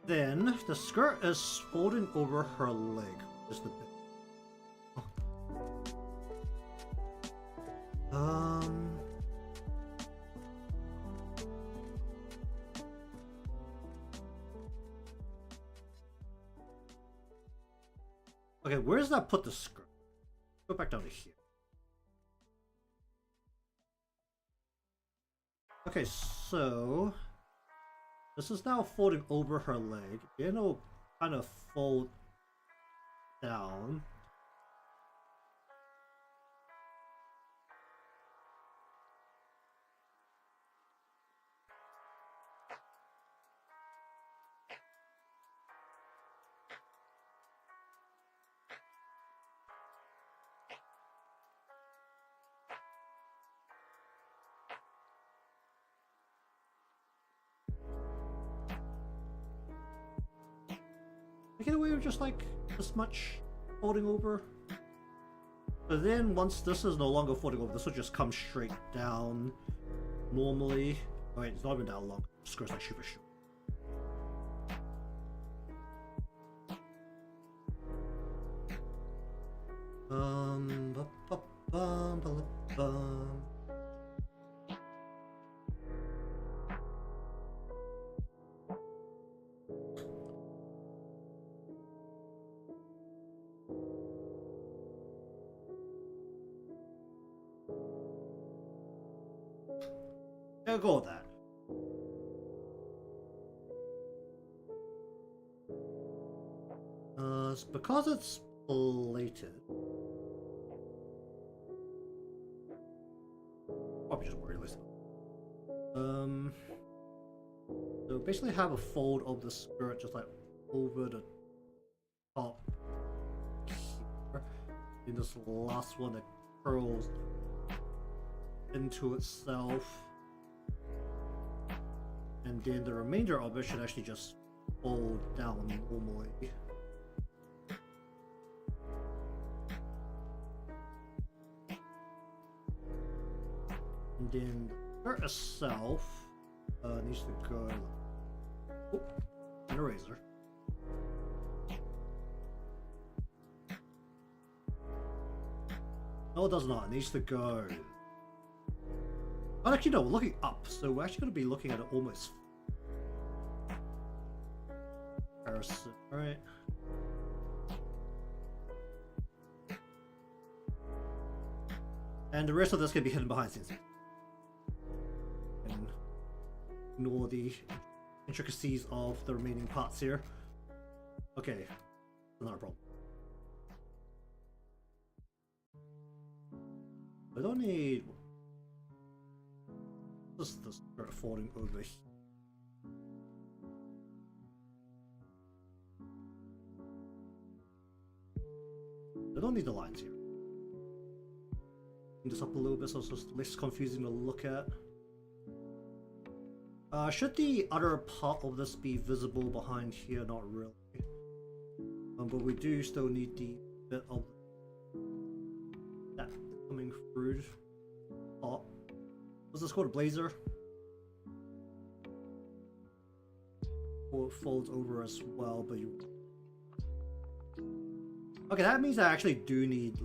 Then the skirt is folding over her leg just a bit. Okay, where does that put the skirt? Go back down to here. Okay, so this is now folding over her leg. It'll kind of fold down. Get away with just like this much folding over. But then once this is no longer folding over, this will just come straight down normally. Oh wait, it's not even that long. It just goes like super short. I'll go with that. It's because it's plated. Probably just worry list. So basically have a fold of the skirt just like over the top here. In this last one that curls into itself. And then the remainder of it should actually just fold down normally. And then the skirt itself needs to go. Oh, an eraser. No, it does not. It needs to go. Oh, actually, no, we're looking up, so we're actually going to be looking at it almost. Arisu, alright. And the rest of this can be hidden behind scenes. And ignore the intricacies of the remaining parts here. Okay, not a problem. I don't need just the start folding over here. I don't need the lines here. This up a little bit so it's just less confusing to look at. Should the other part of this be visible behind here? Not really. But we do still need the bit of that coming through. Oh, what's this called? A blazer? Or it folds over as well, but you. Okay, that means I actually do need.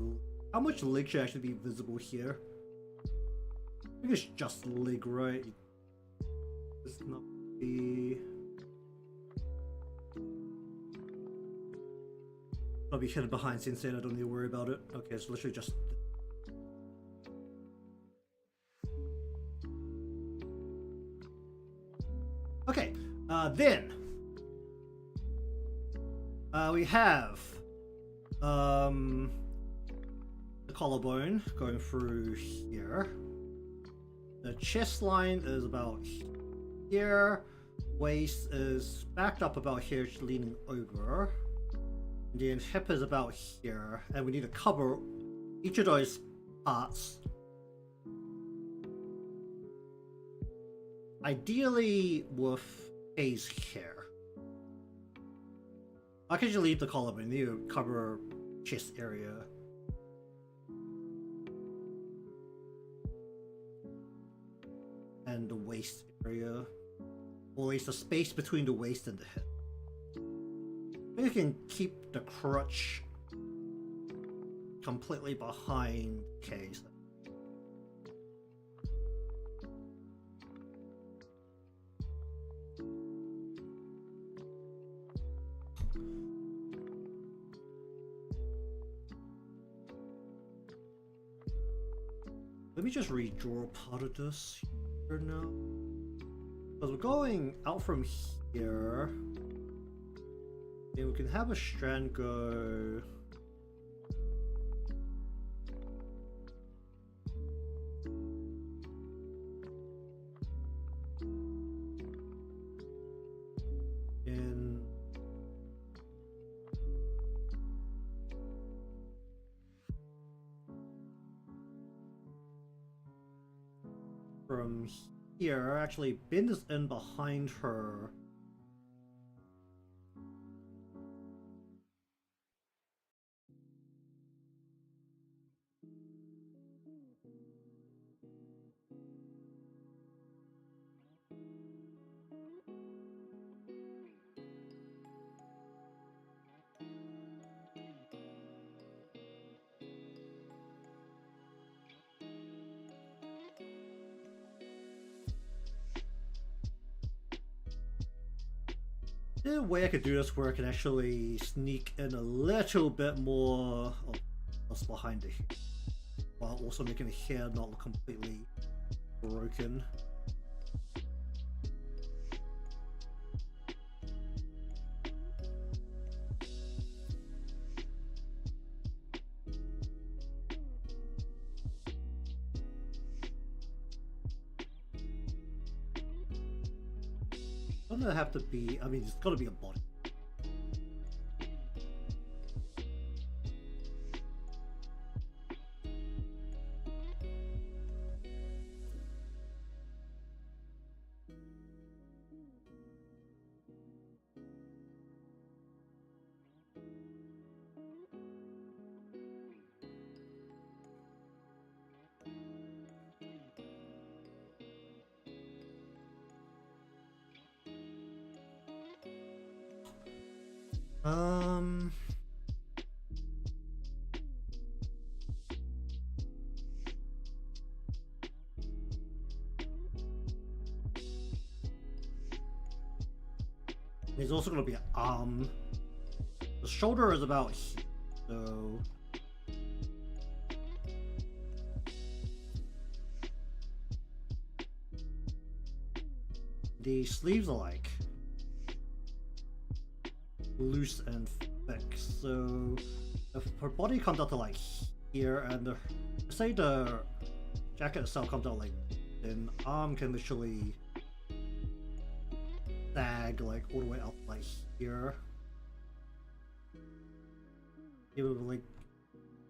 How much leg should actually be visible here? I think it's just leg, right? It's not be. I'll be hidden behind scenes and I don't need to worry about it. Okay, it's literally just. Okay, then we have the collarbone going through here. The chest line is about here. Waist is backed up about here, leaning over. And then hip is about here, and we need to cover each of those parts. Ideally with A's hair. I can just leave the collarbone, need to cover chest area. And the waist area. Or at least the space between the waist and the hip. You can keep the crutch completely behind K's. Let me just redraw part of this here now. Because we're going out from here. And we can have a strand go in from here, actually bend this in behind her. The way I could do this where I can actually sneak in a little bit more of what's behind the hair, while also making the hair not look completely broken. Doesn't have to be, I mean, it's gotta be a body. There's also gonna be an arm. The shoulder is about here, so the sleeves are like loose and thick, so if her body comes out to like here, and say the jacket itself comes out like, then arm can literally sag like all the way up like here. It would like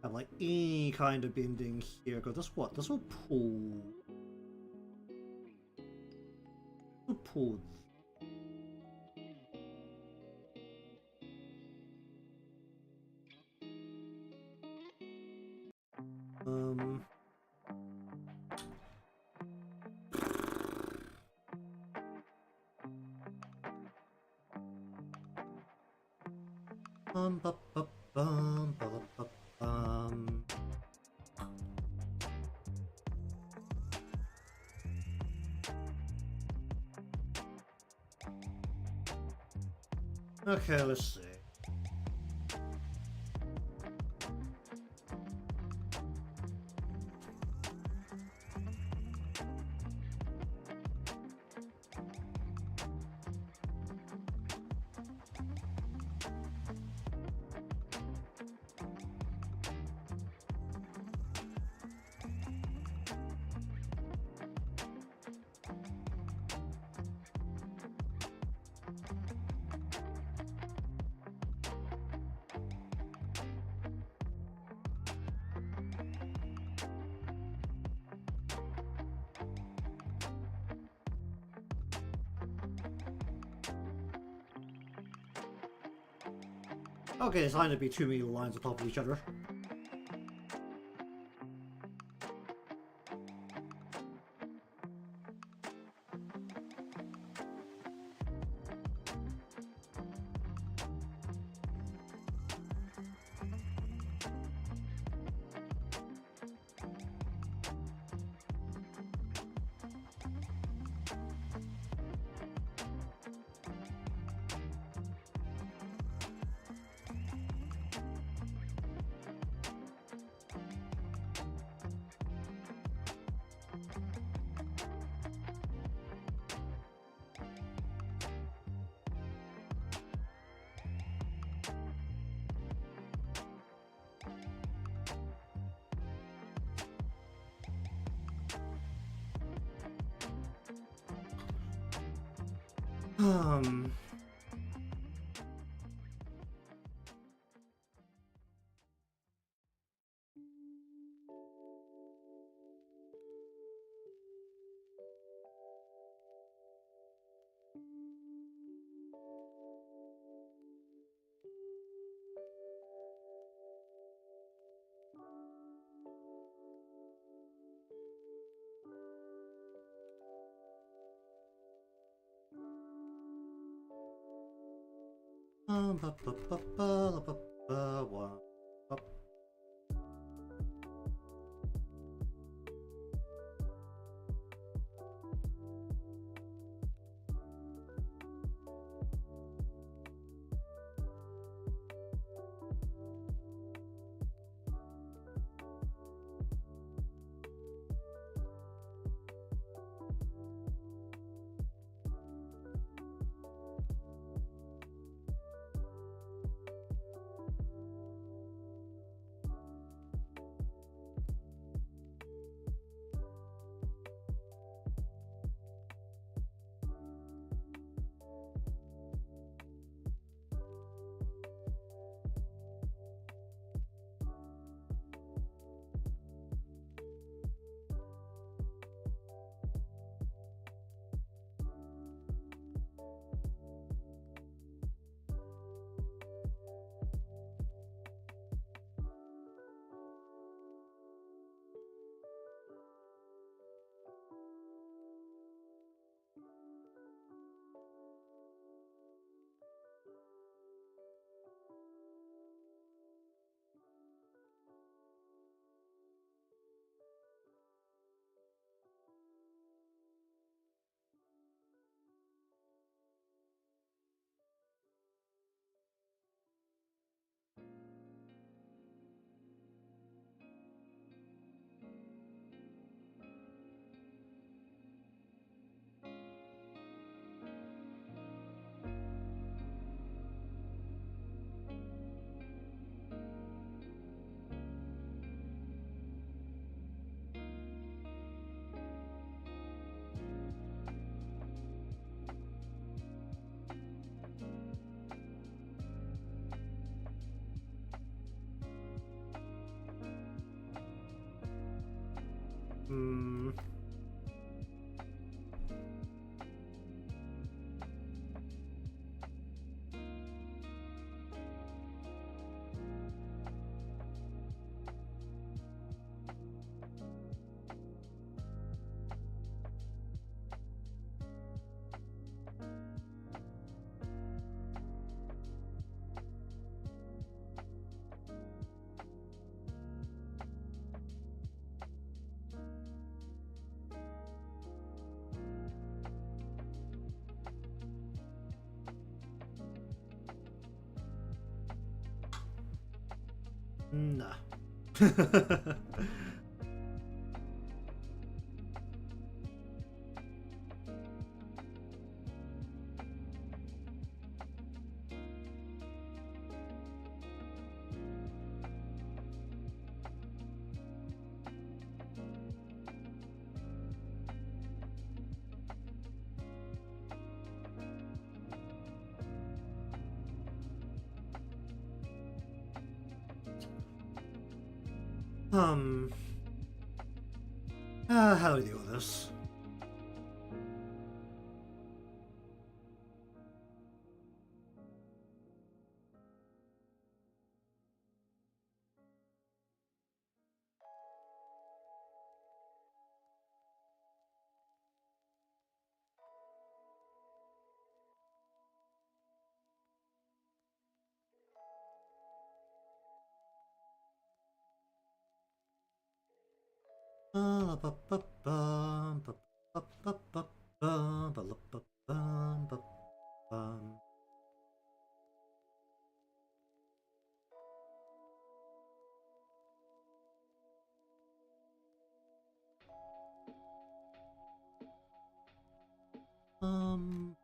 have like any kind of bending here, because this will pull. Pull. Bum, bum, bum, bum, bum, bum, bum. Okay, let's see. Okay, it's going to be too many lines on top of each other. Um. Ba, ba, ba, ba, la, ba, ba, wa, ba. Hmm. Nah. um. How do we deal with this? Um.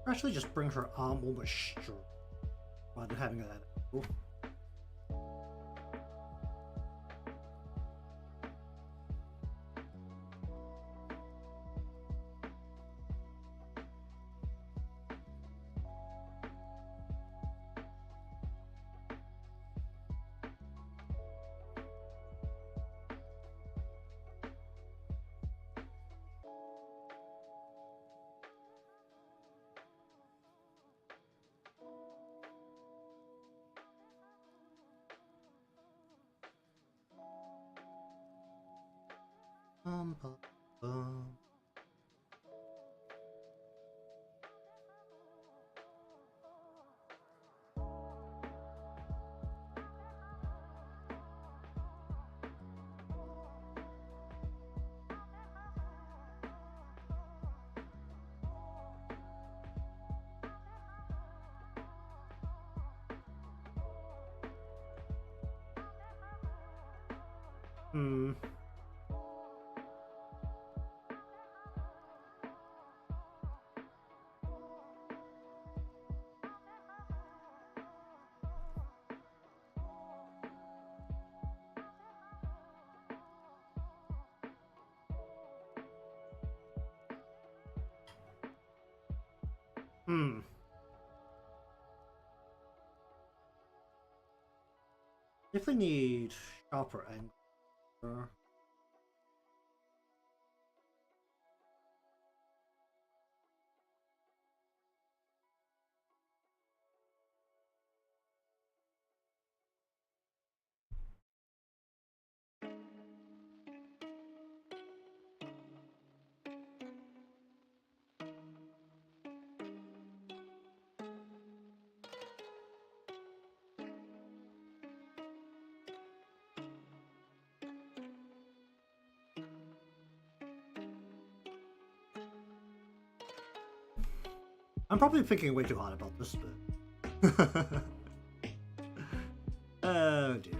Actually, just bring her arm almost straight rather than having that. Cool. Bum, bum, bum. Hmm. Hmm. Definitely need sharper angle. I'm probably thinking way too hard about this, but... Oh dear.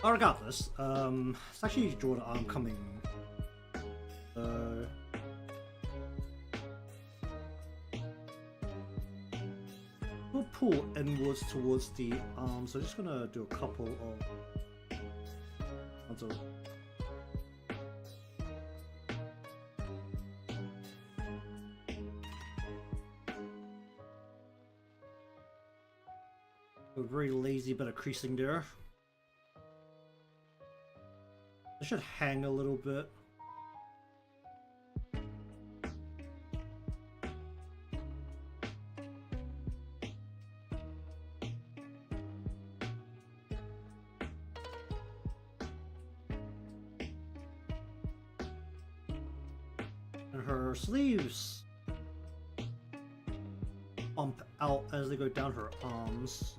Regardless, it's actually drawn oncoming. We'll pull inwards towards the arm, so just gonna do a couple of. A very lazy bit of creasing there. I should hang a little bit. And her sleeves bump out as they go down her arms.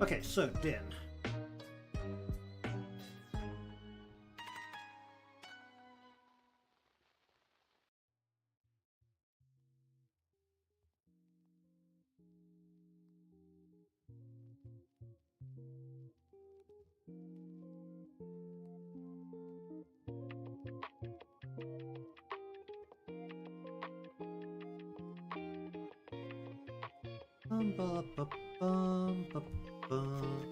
Okay, so then. Ba, ba, bum, ba, bum.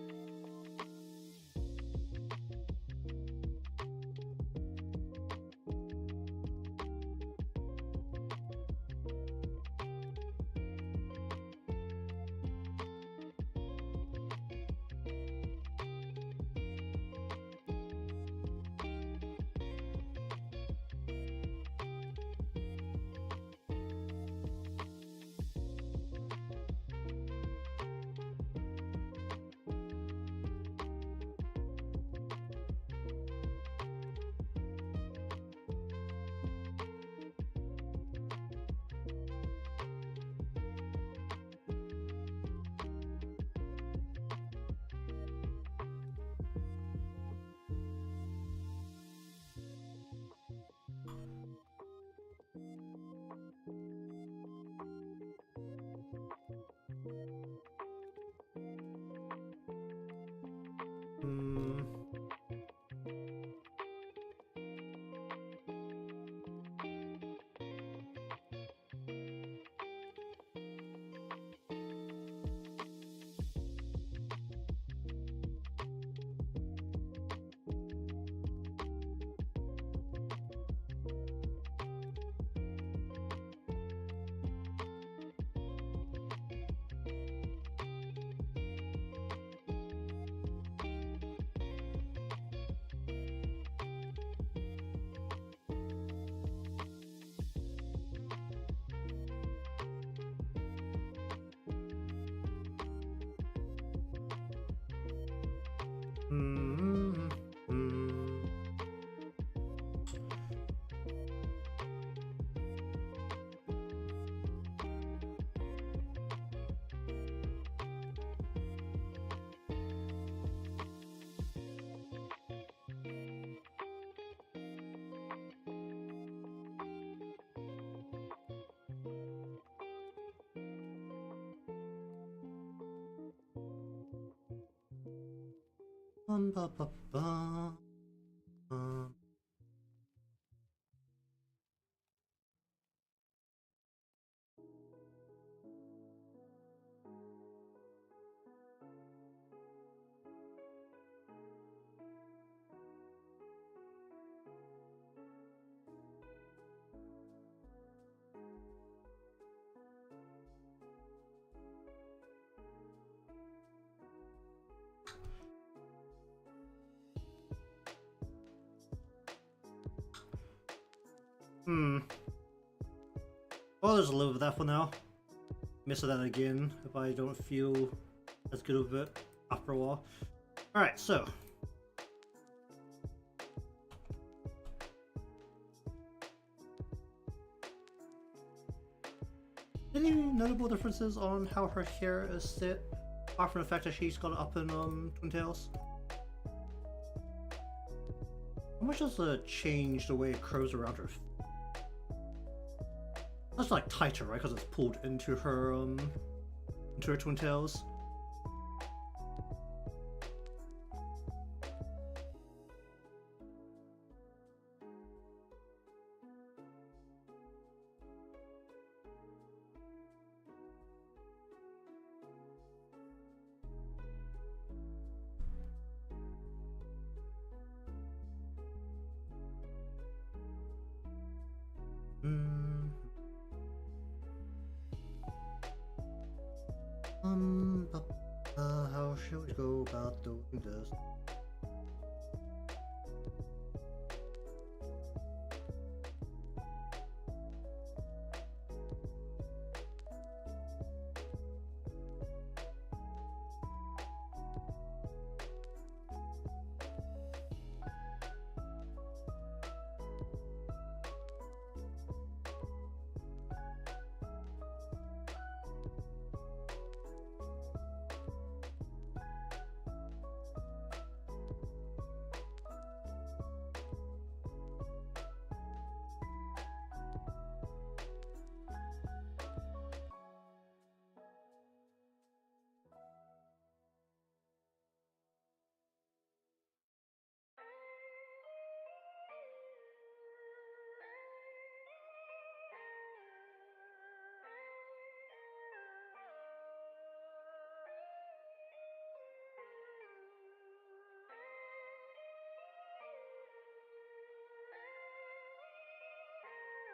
Ba, ba, ba. Well, there's a little bit of that for now. Miss that again if I don't feel as good of it after a while. Alright, so. Any notable differences on how her hair is set, apart from the fact that she's got it up in Twin Tails? How much does it change the way it curves around her? That's like tighter, right? Because it's pulled into her Twin Tails. How should we go about doing this?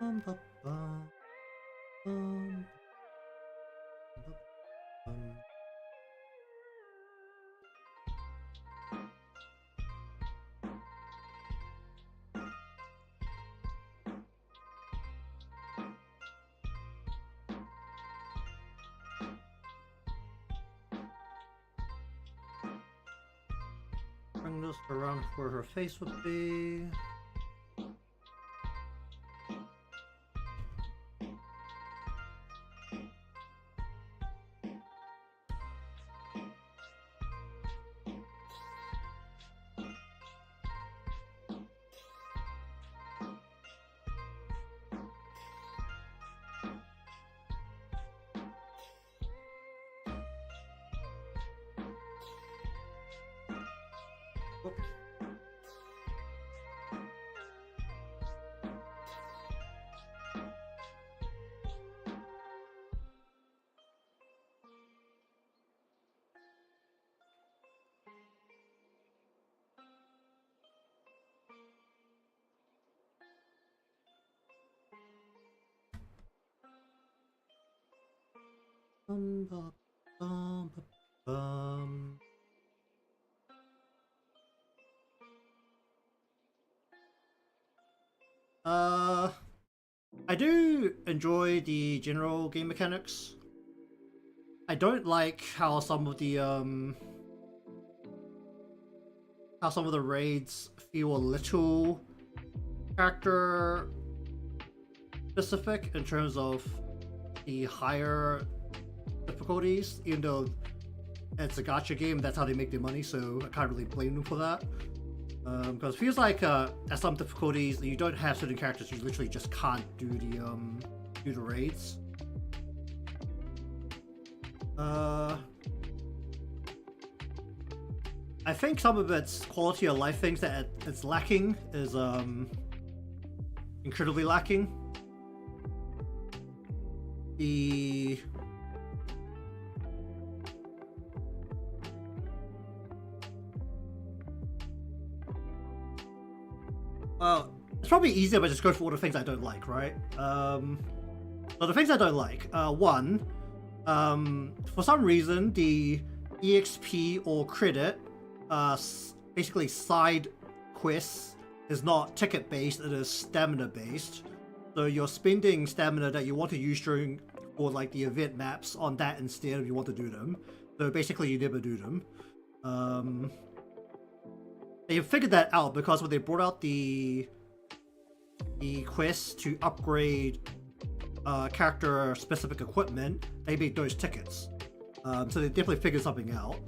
Bum, bum, bum, bum, bum. Bring this around where her face would be. Bum, bum, bum, bum. I do enjoy the general game mechanics. I don't like how some of the raids feel a little character specific in terms of the higher difficulties, even though it's a gacha game, that's how they make their money, so I can't really blame them for that. Because it feels like at some difficulties you don't have certain characters, you literally just can't do the raids. I think some of its quality of life things that it's lacking is incredibly lacking. Well, it's probably easier if I just go for all the things I don't like, right? So the things I don't like, one, for some reason the EXP or credit, basically side quests, is not ticket based, it is stamina based. So you're spending stamina that you want to use during or like the event maps on that instead if you want to do them. So basically you never do them. They figured that out because when they brought out the quest to upgrade character specific equipment, they made those tickets. So they definitely figured something out.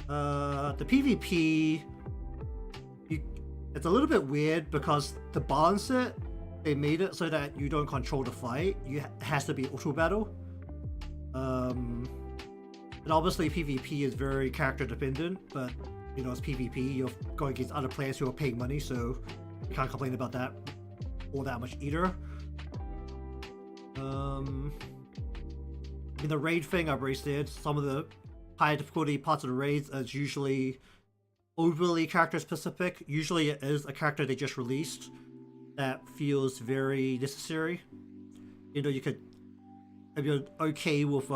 The PvP, it's a little bit weird because to balance it, they made it so that you don't control the fight. It has to be auto battle. And obviously PvP is very character dependent, but you know, it's PvP, you're going against other players who are paying money, so you can't complain about that all that much either. In the raid thing, I've already said, some of the higher difficulty parts of the raids is usually overly character specific. Usually it is a character they just released that feels very necessary. You know, you could, if you're okay with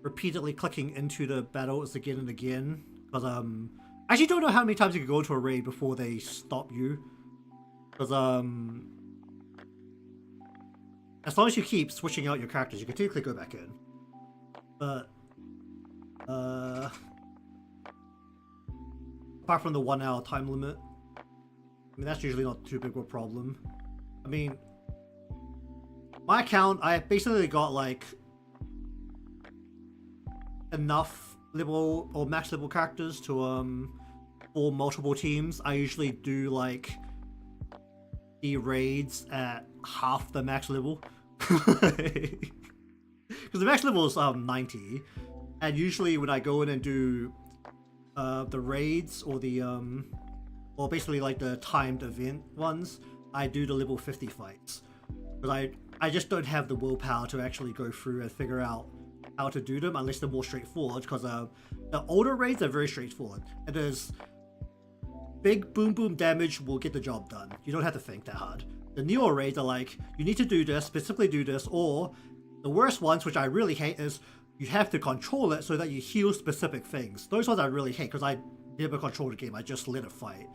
repeatedly clicking into the battles again and again, because I actually don't know how many times you can go to a raid before they stop you, because as long as you keep switching out your characters, you can technically go back in. But apart from the 1 hour time limit, I mean, that's usually not too big of a problem. I mean, my account, I basically got like enough level or max level characters to for multiple teams. I usually do like the raids at half the max level. Because the max level is 90, and usually when I go in and do the raids or the or basically like the timed event ones, I do the level 50 fights, because I just don't have the willpower to actually go through and figure out how to do them unless they're more straightforward, because the older raids are very straightforward. It is big boom boom damage will get the job done. You don't have to think that hard. The newer raids are like, you need to do this, specifically do this, or the worst ones, which I really hate, is you have to control it so that you heal specific things. Those ones I really hate because I never control the game, I just let it fight.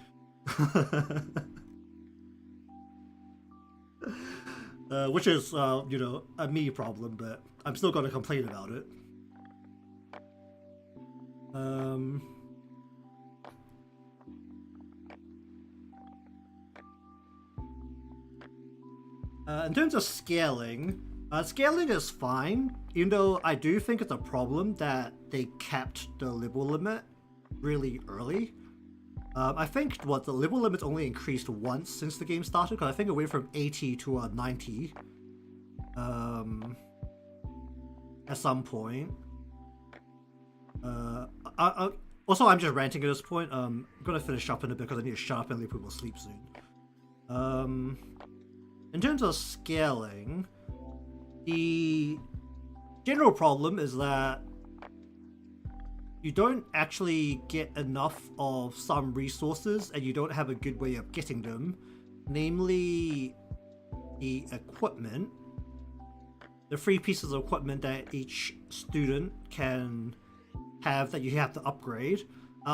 Which is, you know, a me problem, but I'm still gonna complain about it. In terms of scaling, scaling is fine, even though I do think it's a problem that they capped the level limit really early. I think the level limit's only increased once since the game started, because I think it went from 80 to 90 at some point. Also, I'm just ranting at this point. I'm gonna finish up in a bit because I need to shut up and let people sleep soon. In terms of scaling, the general problem is that you don't actually get enough of some resources, and you don't have a good way of getting them, namely the equipment, the 3 pieces of equipment that each student can have that you have to upgrade.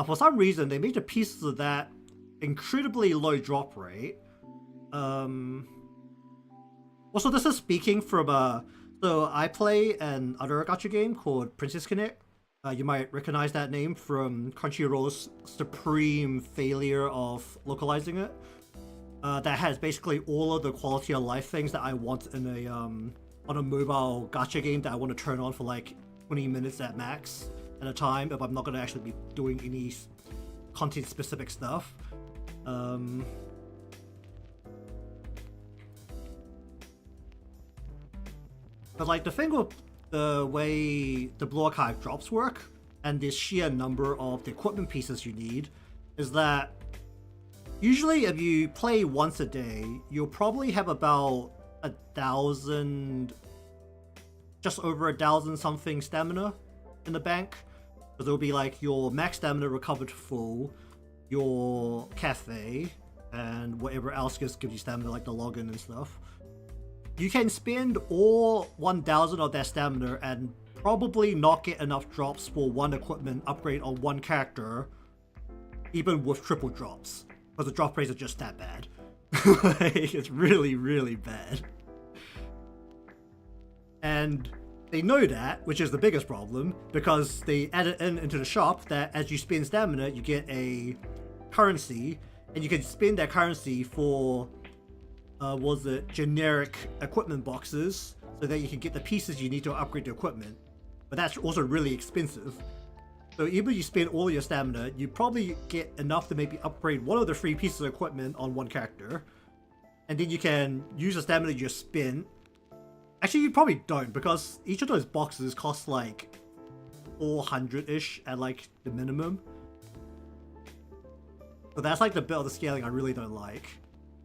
For some reason, they made the pieces of that incredibly low drop rate. Also, this is speaking from so I play an other gacha game called Princess Connect. You might recognize that name from Crunchyroll's supreme failure of localizing it. That has basically all of the quality of life things that I want in a on a mobile gacha game that I want to turn on for like 20 minutes at max at a time if I'm not going to actually be doing any content specific stuff. But like the thing with the way the Blue Archive drops work and the sheer number of the equipment pieces you need is that usually if you play once a day, you'll probably have about 1,000, just over 1,000 something stamina in the bank. So there'll be like your max stamina recovered full, your cafe, and whatever else just gives you stamina, like the login and stuff. You can spend all 1,000 of that stamina and probably not get enough drops for one equipment upgrade on one character, even with triple drops, because the drop rates are just that bad. Like, it's really, really bad. And they know that, which is the biggest problem, because they add it into the shop that as you spend stamina, you get a currency, and you can spend that currency for, was it generic equipment boxes, so that you can get the pieces you need to upgrade the equipment. But that's also really expensive. So even if you spend all your stamina, you probably get enough to maybe upgrade one of the 3 pieces of equipment on one character. And then you can use the stamina you just spent. Actually, you probably don't, because each of those boxes costs like 400-ish at like the minimum. So that's like the bit of the scaling I really don't like.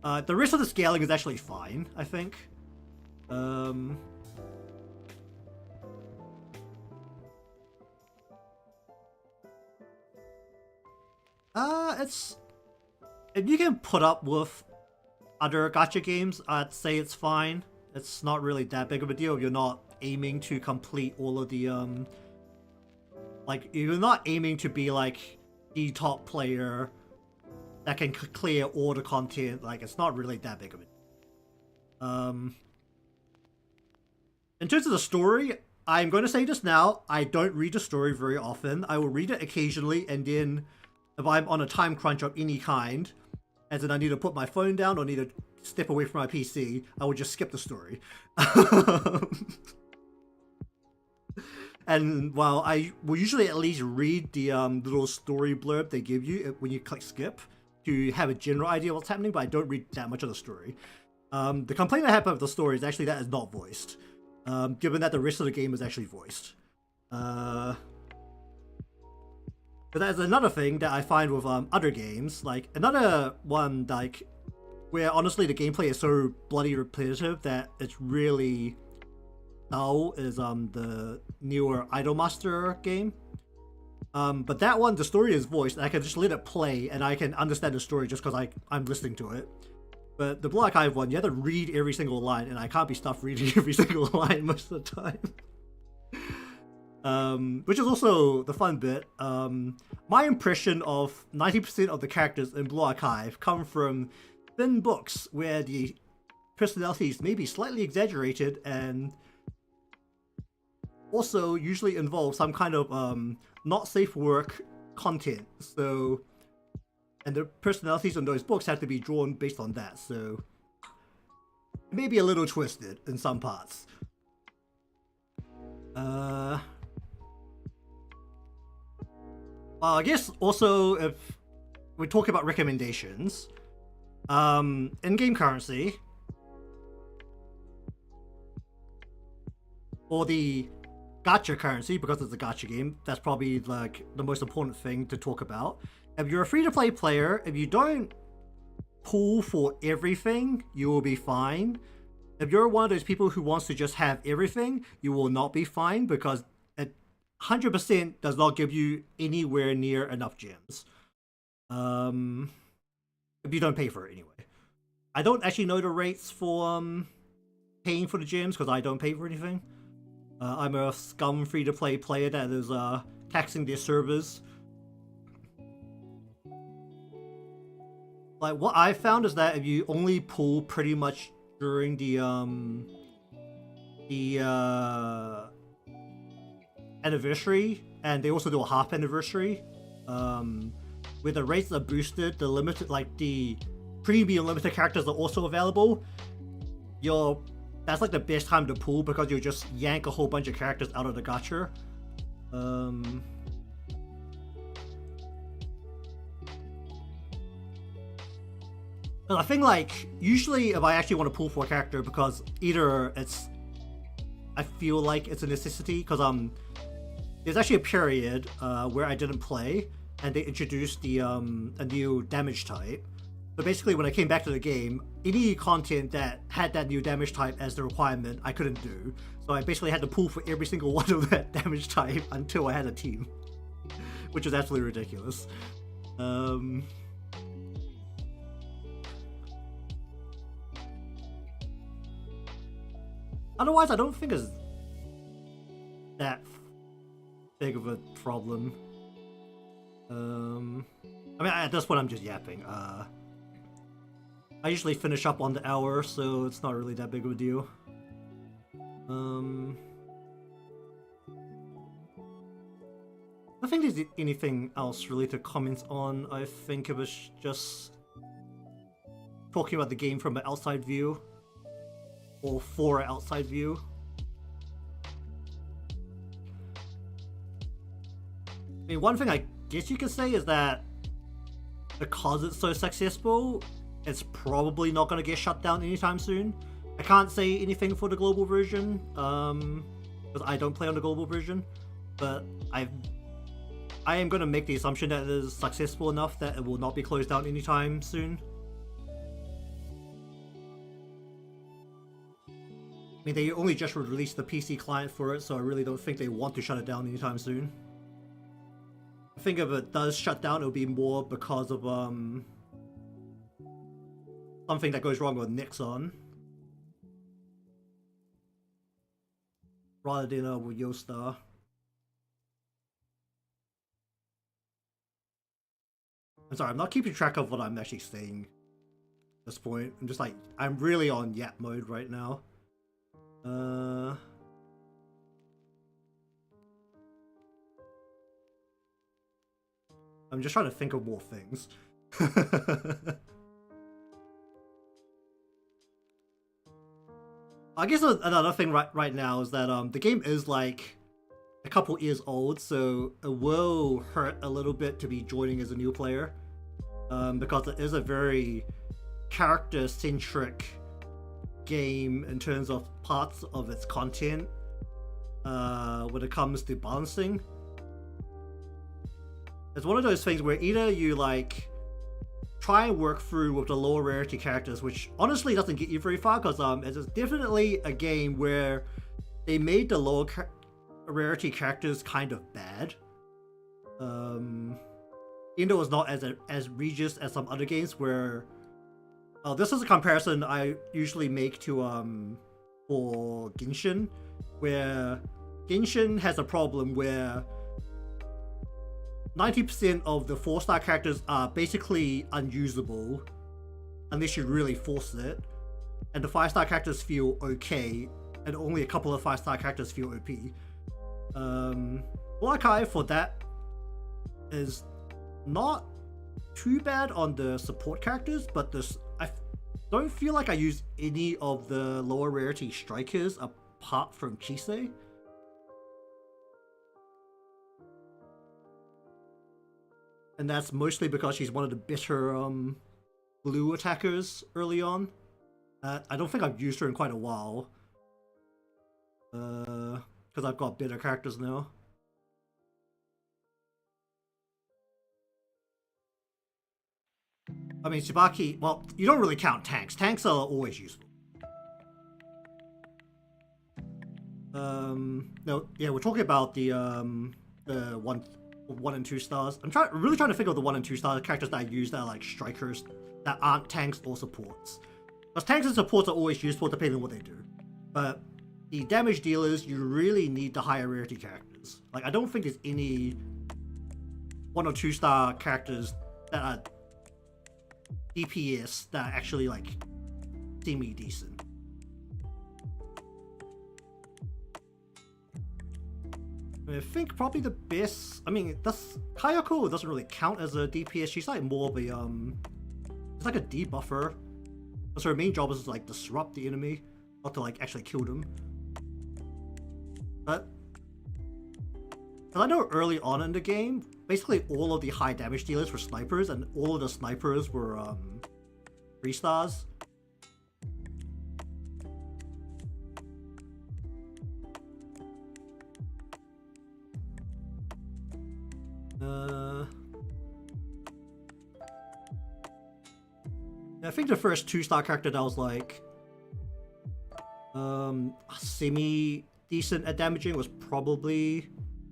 The rest of the scaling is actually fine, I think. It's... If you can put up with other gacha games, I'd say it's fine. It's not really that big of a deal if you're not aiming to complete all of the, like, you're not aiming to be, like, the top player that can clear all the content. Like, it's not really that big of a deal. In terms of the story, I'm going to say this now, I don't read the story very often. I will read it occasionally, and then if I'm on a time crunch of any kind, as in I need to put my phone down or need to step away from my PC, I would just skip the story. And while I will usually at least read the little story blurb they give you when you click skip to have a general idea of what's happening, but I don't read that much of the story. The complaint I have about the story is actually that it's not voiced, given that the rest of the game is actually voiced. But that's another thing that I find with other games. Like, another one, like, where honestly the gameplay is so bloody repetitive that it's really dull, is the newer Idolmaster game. But that one, the story is voiced, and I can just let it play, and I can understand the story just because I'm listening to it. But the Blue Archive one, you have to read every single line, and I can't be stuffed reading every single line most of the time. Which is also the fun bit. My impression of 90% of the characters in Blue Archive come from thin books where the personalities may be slightly exaggerated and also usually involve some kind of not safe for work content. So, and the personalities in those books have to be drawn based on that. So, it may be a little twisted in some parts. Well, I guess also if we talk about recommendations, in-game currency, or the gacha currency, because it's a gacha game, that's probably like the most important thing to talk about. If you're a free-to-play player, if you don't pull for everything, you will be fine. If you're one of those people who wants to just have everything, you will not be fine, because 100% does not give you anywhere near enough gems. If you don't pay for it anyway. I don't actually know the rates for paying for the gems because I don't pay for anything. I'm a scum free-to-play player that is taxing their servers. Like, what I found is that if you only pull pretty much during the anniversary, and they also do a half anniversary, where the rates are boosted, the limited, like the premium limited characters are also available. That's like the best time to pull because you just yank a whole bunch of characters out of the gacha. I think, like, usually if I actually want to pull for a character, because either I feel like it's a necessity, because there's actually a period where I didn't play, and they introduced the a new damage type. So basically, when I came back to the game, any content that had that new damage type as the requirement, I couldn't do. So I basically had to pull for every single one of that damage type until I had a team, which is absolutely ridiculous. Otherwise, I don't think it's that big of a problem. I mean, at this point, I'm just yapping. I usually finish up on the hour, so it's not really that big of a deal. I think there's anything else really to comment on. I think it was just talking about the game from an outside view, or for an outside view. I mean, one thing I guess you could say is that because it's so successful, it's probably not going to get shut down anytime soon. I can't say anything for the global version, because I don't play on the global version, but I am going to make the assumption that it is successful enough that it will not be closed down anytime soon. I mean, they only just released the PC client for it, so I really don't think they want to shut it down anytime soon. I think if it does shut down, it'll be more because of something that goes wrong with Nixon, rather than with Yoastar. I'm sorry, I'm not keeping track of what I'm actually saying at this point. I'm just like, I'm really on yap mode right now. I'm just trying to think of more things. I guess another thing right now is that the game is like a couple years old, so it will hurt a little bit to be joining as a new player, because it is a very character-centric game in terms of parts of its content when it comes to balancing. It's one of those things where either you like try and work through with the lower rarity characters, which honestly doesn't get you very far, because it's definitely a game where they made the lower rarity characters kind of bad. Even though it's not as egregious as some other games where this is a comparison I usually make to for Genshin, where Genshin has a problem where 90% of the 4-star characters are basically unusable unless you really force it, and the 5-star characters feel okay, and only a couple of 5-star characters feel OP. Black Eye for that is not too bad on the support characters, but I don't feel like I use any of the lower rarity strikers apart from Chisei. And that's mostly because she's one of the better blue attackers early on. I don't think I've used her in quite a while, because I've got better characters now. I mean, Tsubaki, well, you don't really count tanks. Tanks are always useful. No, yeah, we're talking about the 1 and 2 stars. I'm really trying to think of the 1 and 2 star characters that I use that are like strikers that aren't tanks or supports. Because tanks and supports are always useful depending on what they do. But the damage dealers, you really need the higher rarity characters. Like, I don't think there's any 1 or 2 star characters that are DPS that are actually like semi-decent. I think probably the best. I mean, Kayako doesn't really count as a DPS. She's like more of a it's like a debuffer. So her main job is to like disrupt the enemy, not to like actually kill them. But I know early on in the game, basically all of the high damage dealers were snipers, and all of the snipers were 3 stars. I think the first 2-star character that was like semi-decent at damaging was probably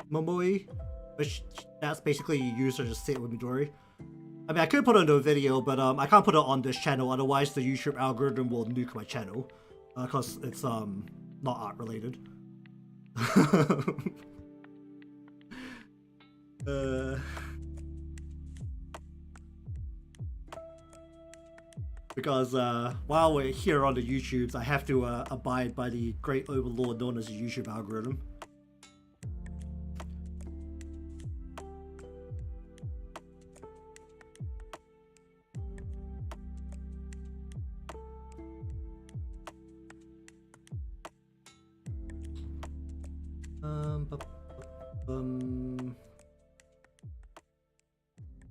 Momoi, which that's basically you use her to sit with Midori. I mean, I could put it into a video, but I can't put it on this channel, otherwise the YouTube algorithm will nuke my channel, because it's not art related. Because while we're here on the YouTubes, I have to abide by the great overlord known as the YouTube algorithm.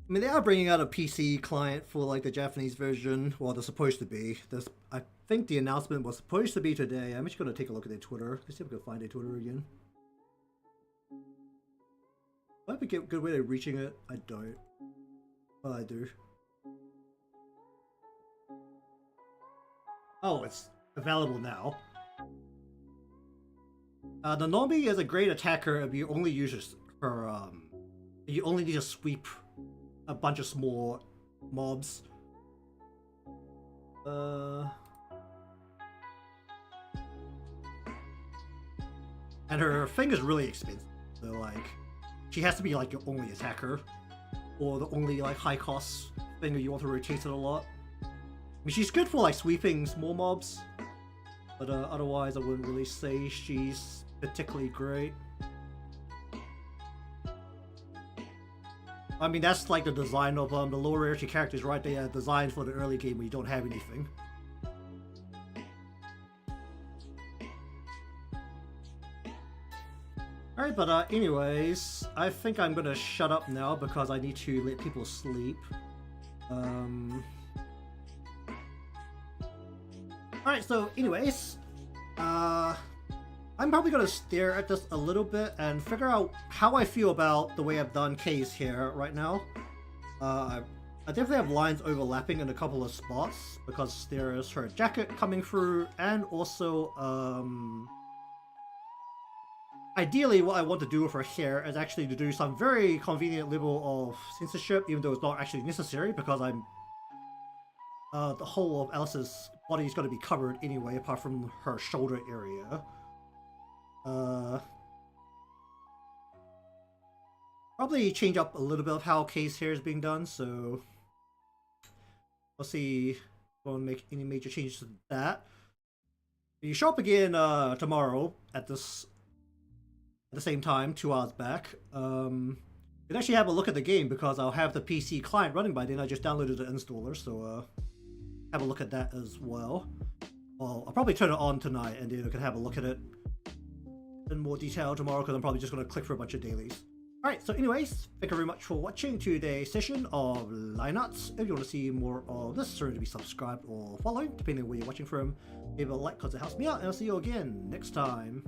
I mean, they are bringing out a PC client for like the Japanese version. Well, they're supposed to be. I think the announcement was supposed to be today. I'm just gonna take a look at their Twitter. Let's see if we can find their Twitter again. Do I have a good way of reaching it? I don't. Oh, I do. Oh, it's available now. The Nomi is a great attacker if you only use her. You only need to sweep a bunch of small mobs. And her thing is really expensive. So like, she has to be like your only attacker, or the only like high cost thing that you want to rotate it a lot. I mean, she's good for like sweeping small mobs, but otherwise I wouldn't really say she's particularly great. I mean, that's like the design of the lower rarity characters, right? They are designed for the early game where you don't have anything. Alright, but anyways, I think I'm gonna shut up now because I need to let people sleep. Alright, so anyways, I'm probably gonna stare at this a little bit and figure out how I feel about the way I've done Kay's hair right now. I definitely have lines overlapping in a couple of spots because there is her jacket coming through, and also, ideally what I want to do with her hair is actually to do some very convenient level of censorship, even though it's not actually necessary because I'm the whole of Alice's body is going to be covered anyway, apart from her shoulder area. Probably change up a little bit of how Kay's hair is being done, so we'll see if I want to make any major changes to that. You show up again tomorrow at the same time, 2 hours back. You can actually have a look at the game because I'll have the PC client running by then. I just downloaded the installer, so have a look at that as well. Well, I'll probably turn it on tonight and then I can have a look at it in more detail tomorrow because I'm probably just going to click for a bunch of dailies. Alright, so anyways, thank you very much for watching today's session of Lineups. If you want to see more of this, remember to be subscribed or following, depending on where you're watching from. Leave a like because it helps me out, and I'll see you again next time.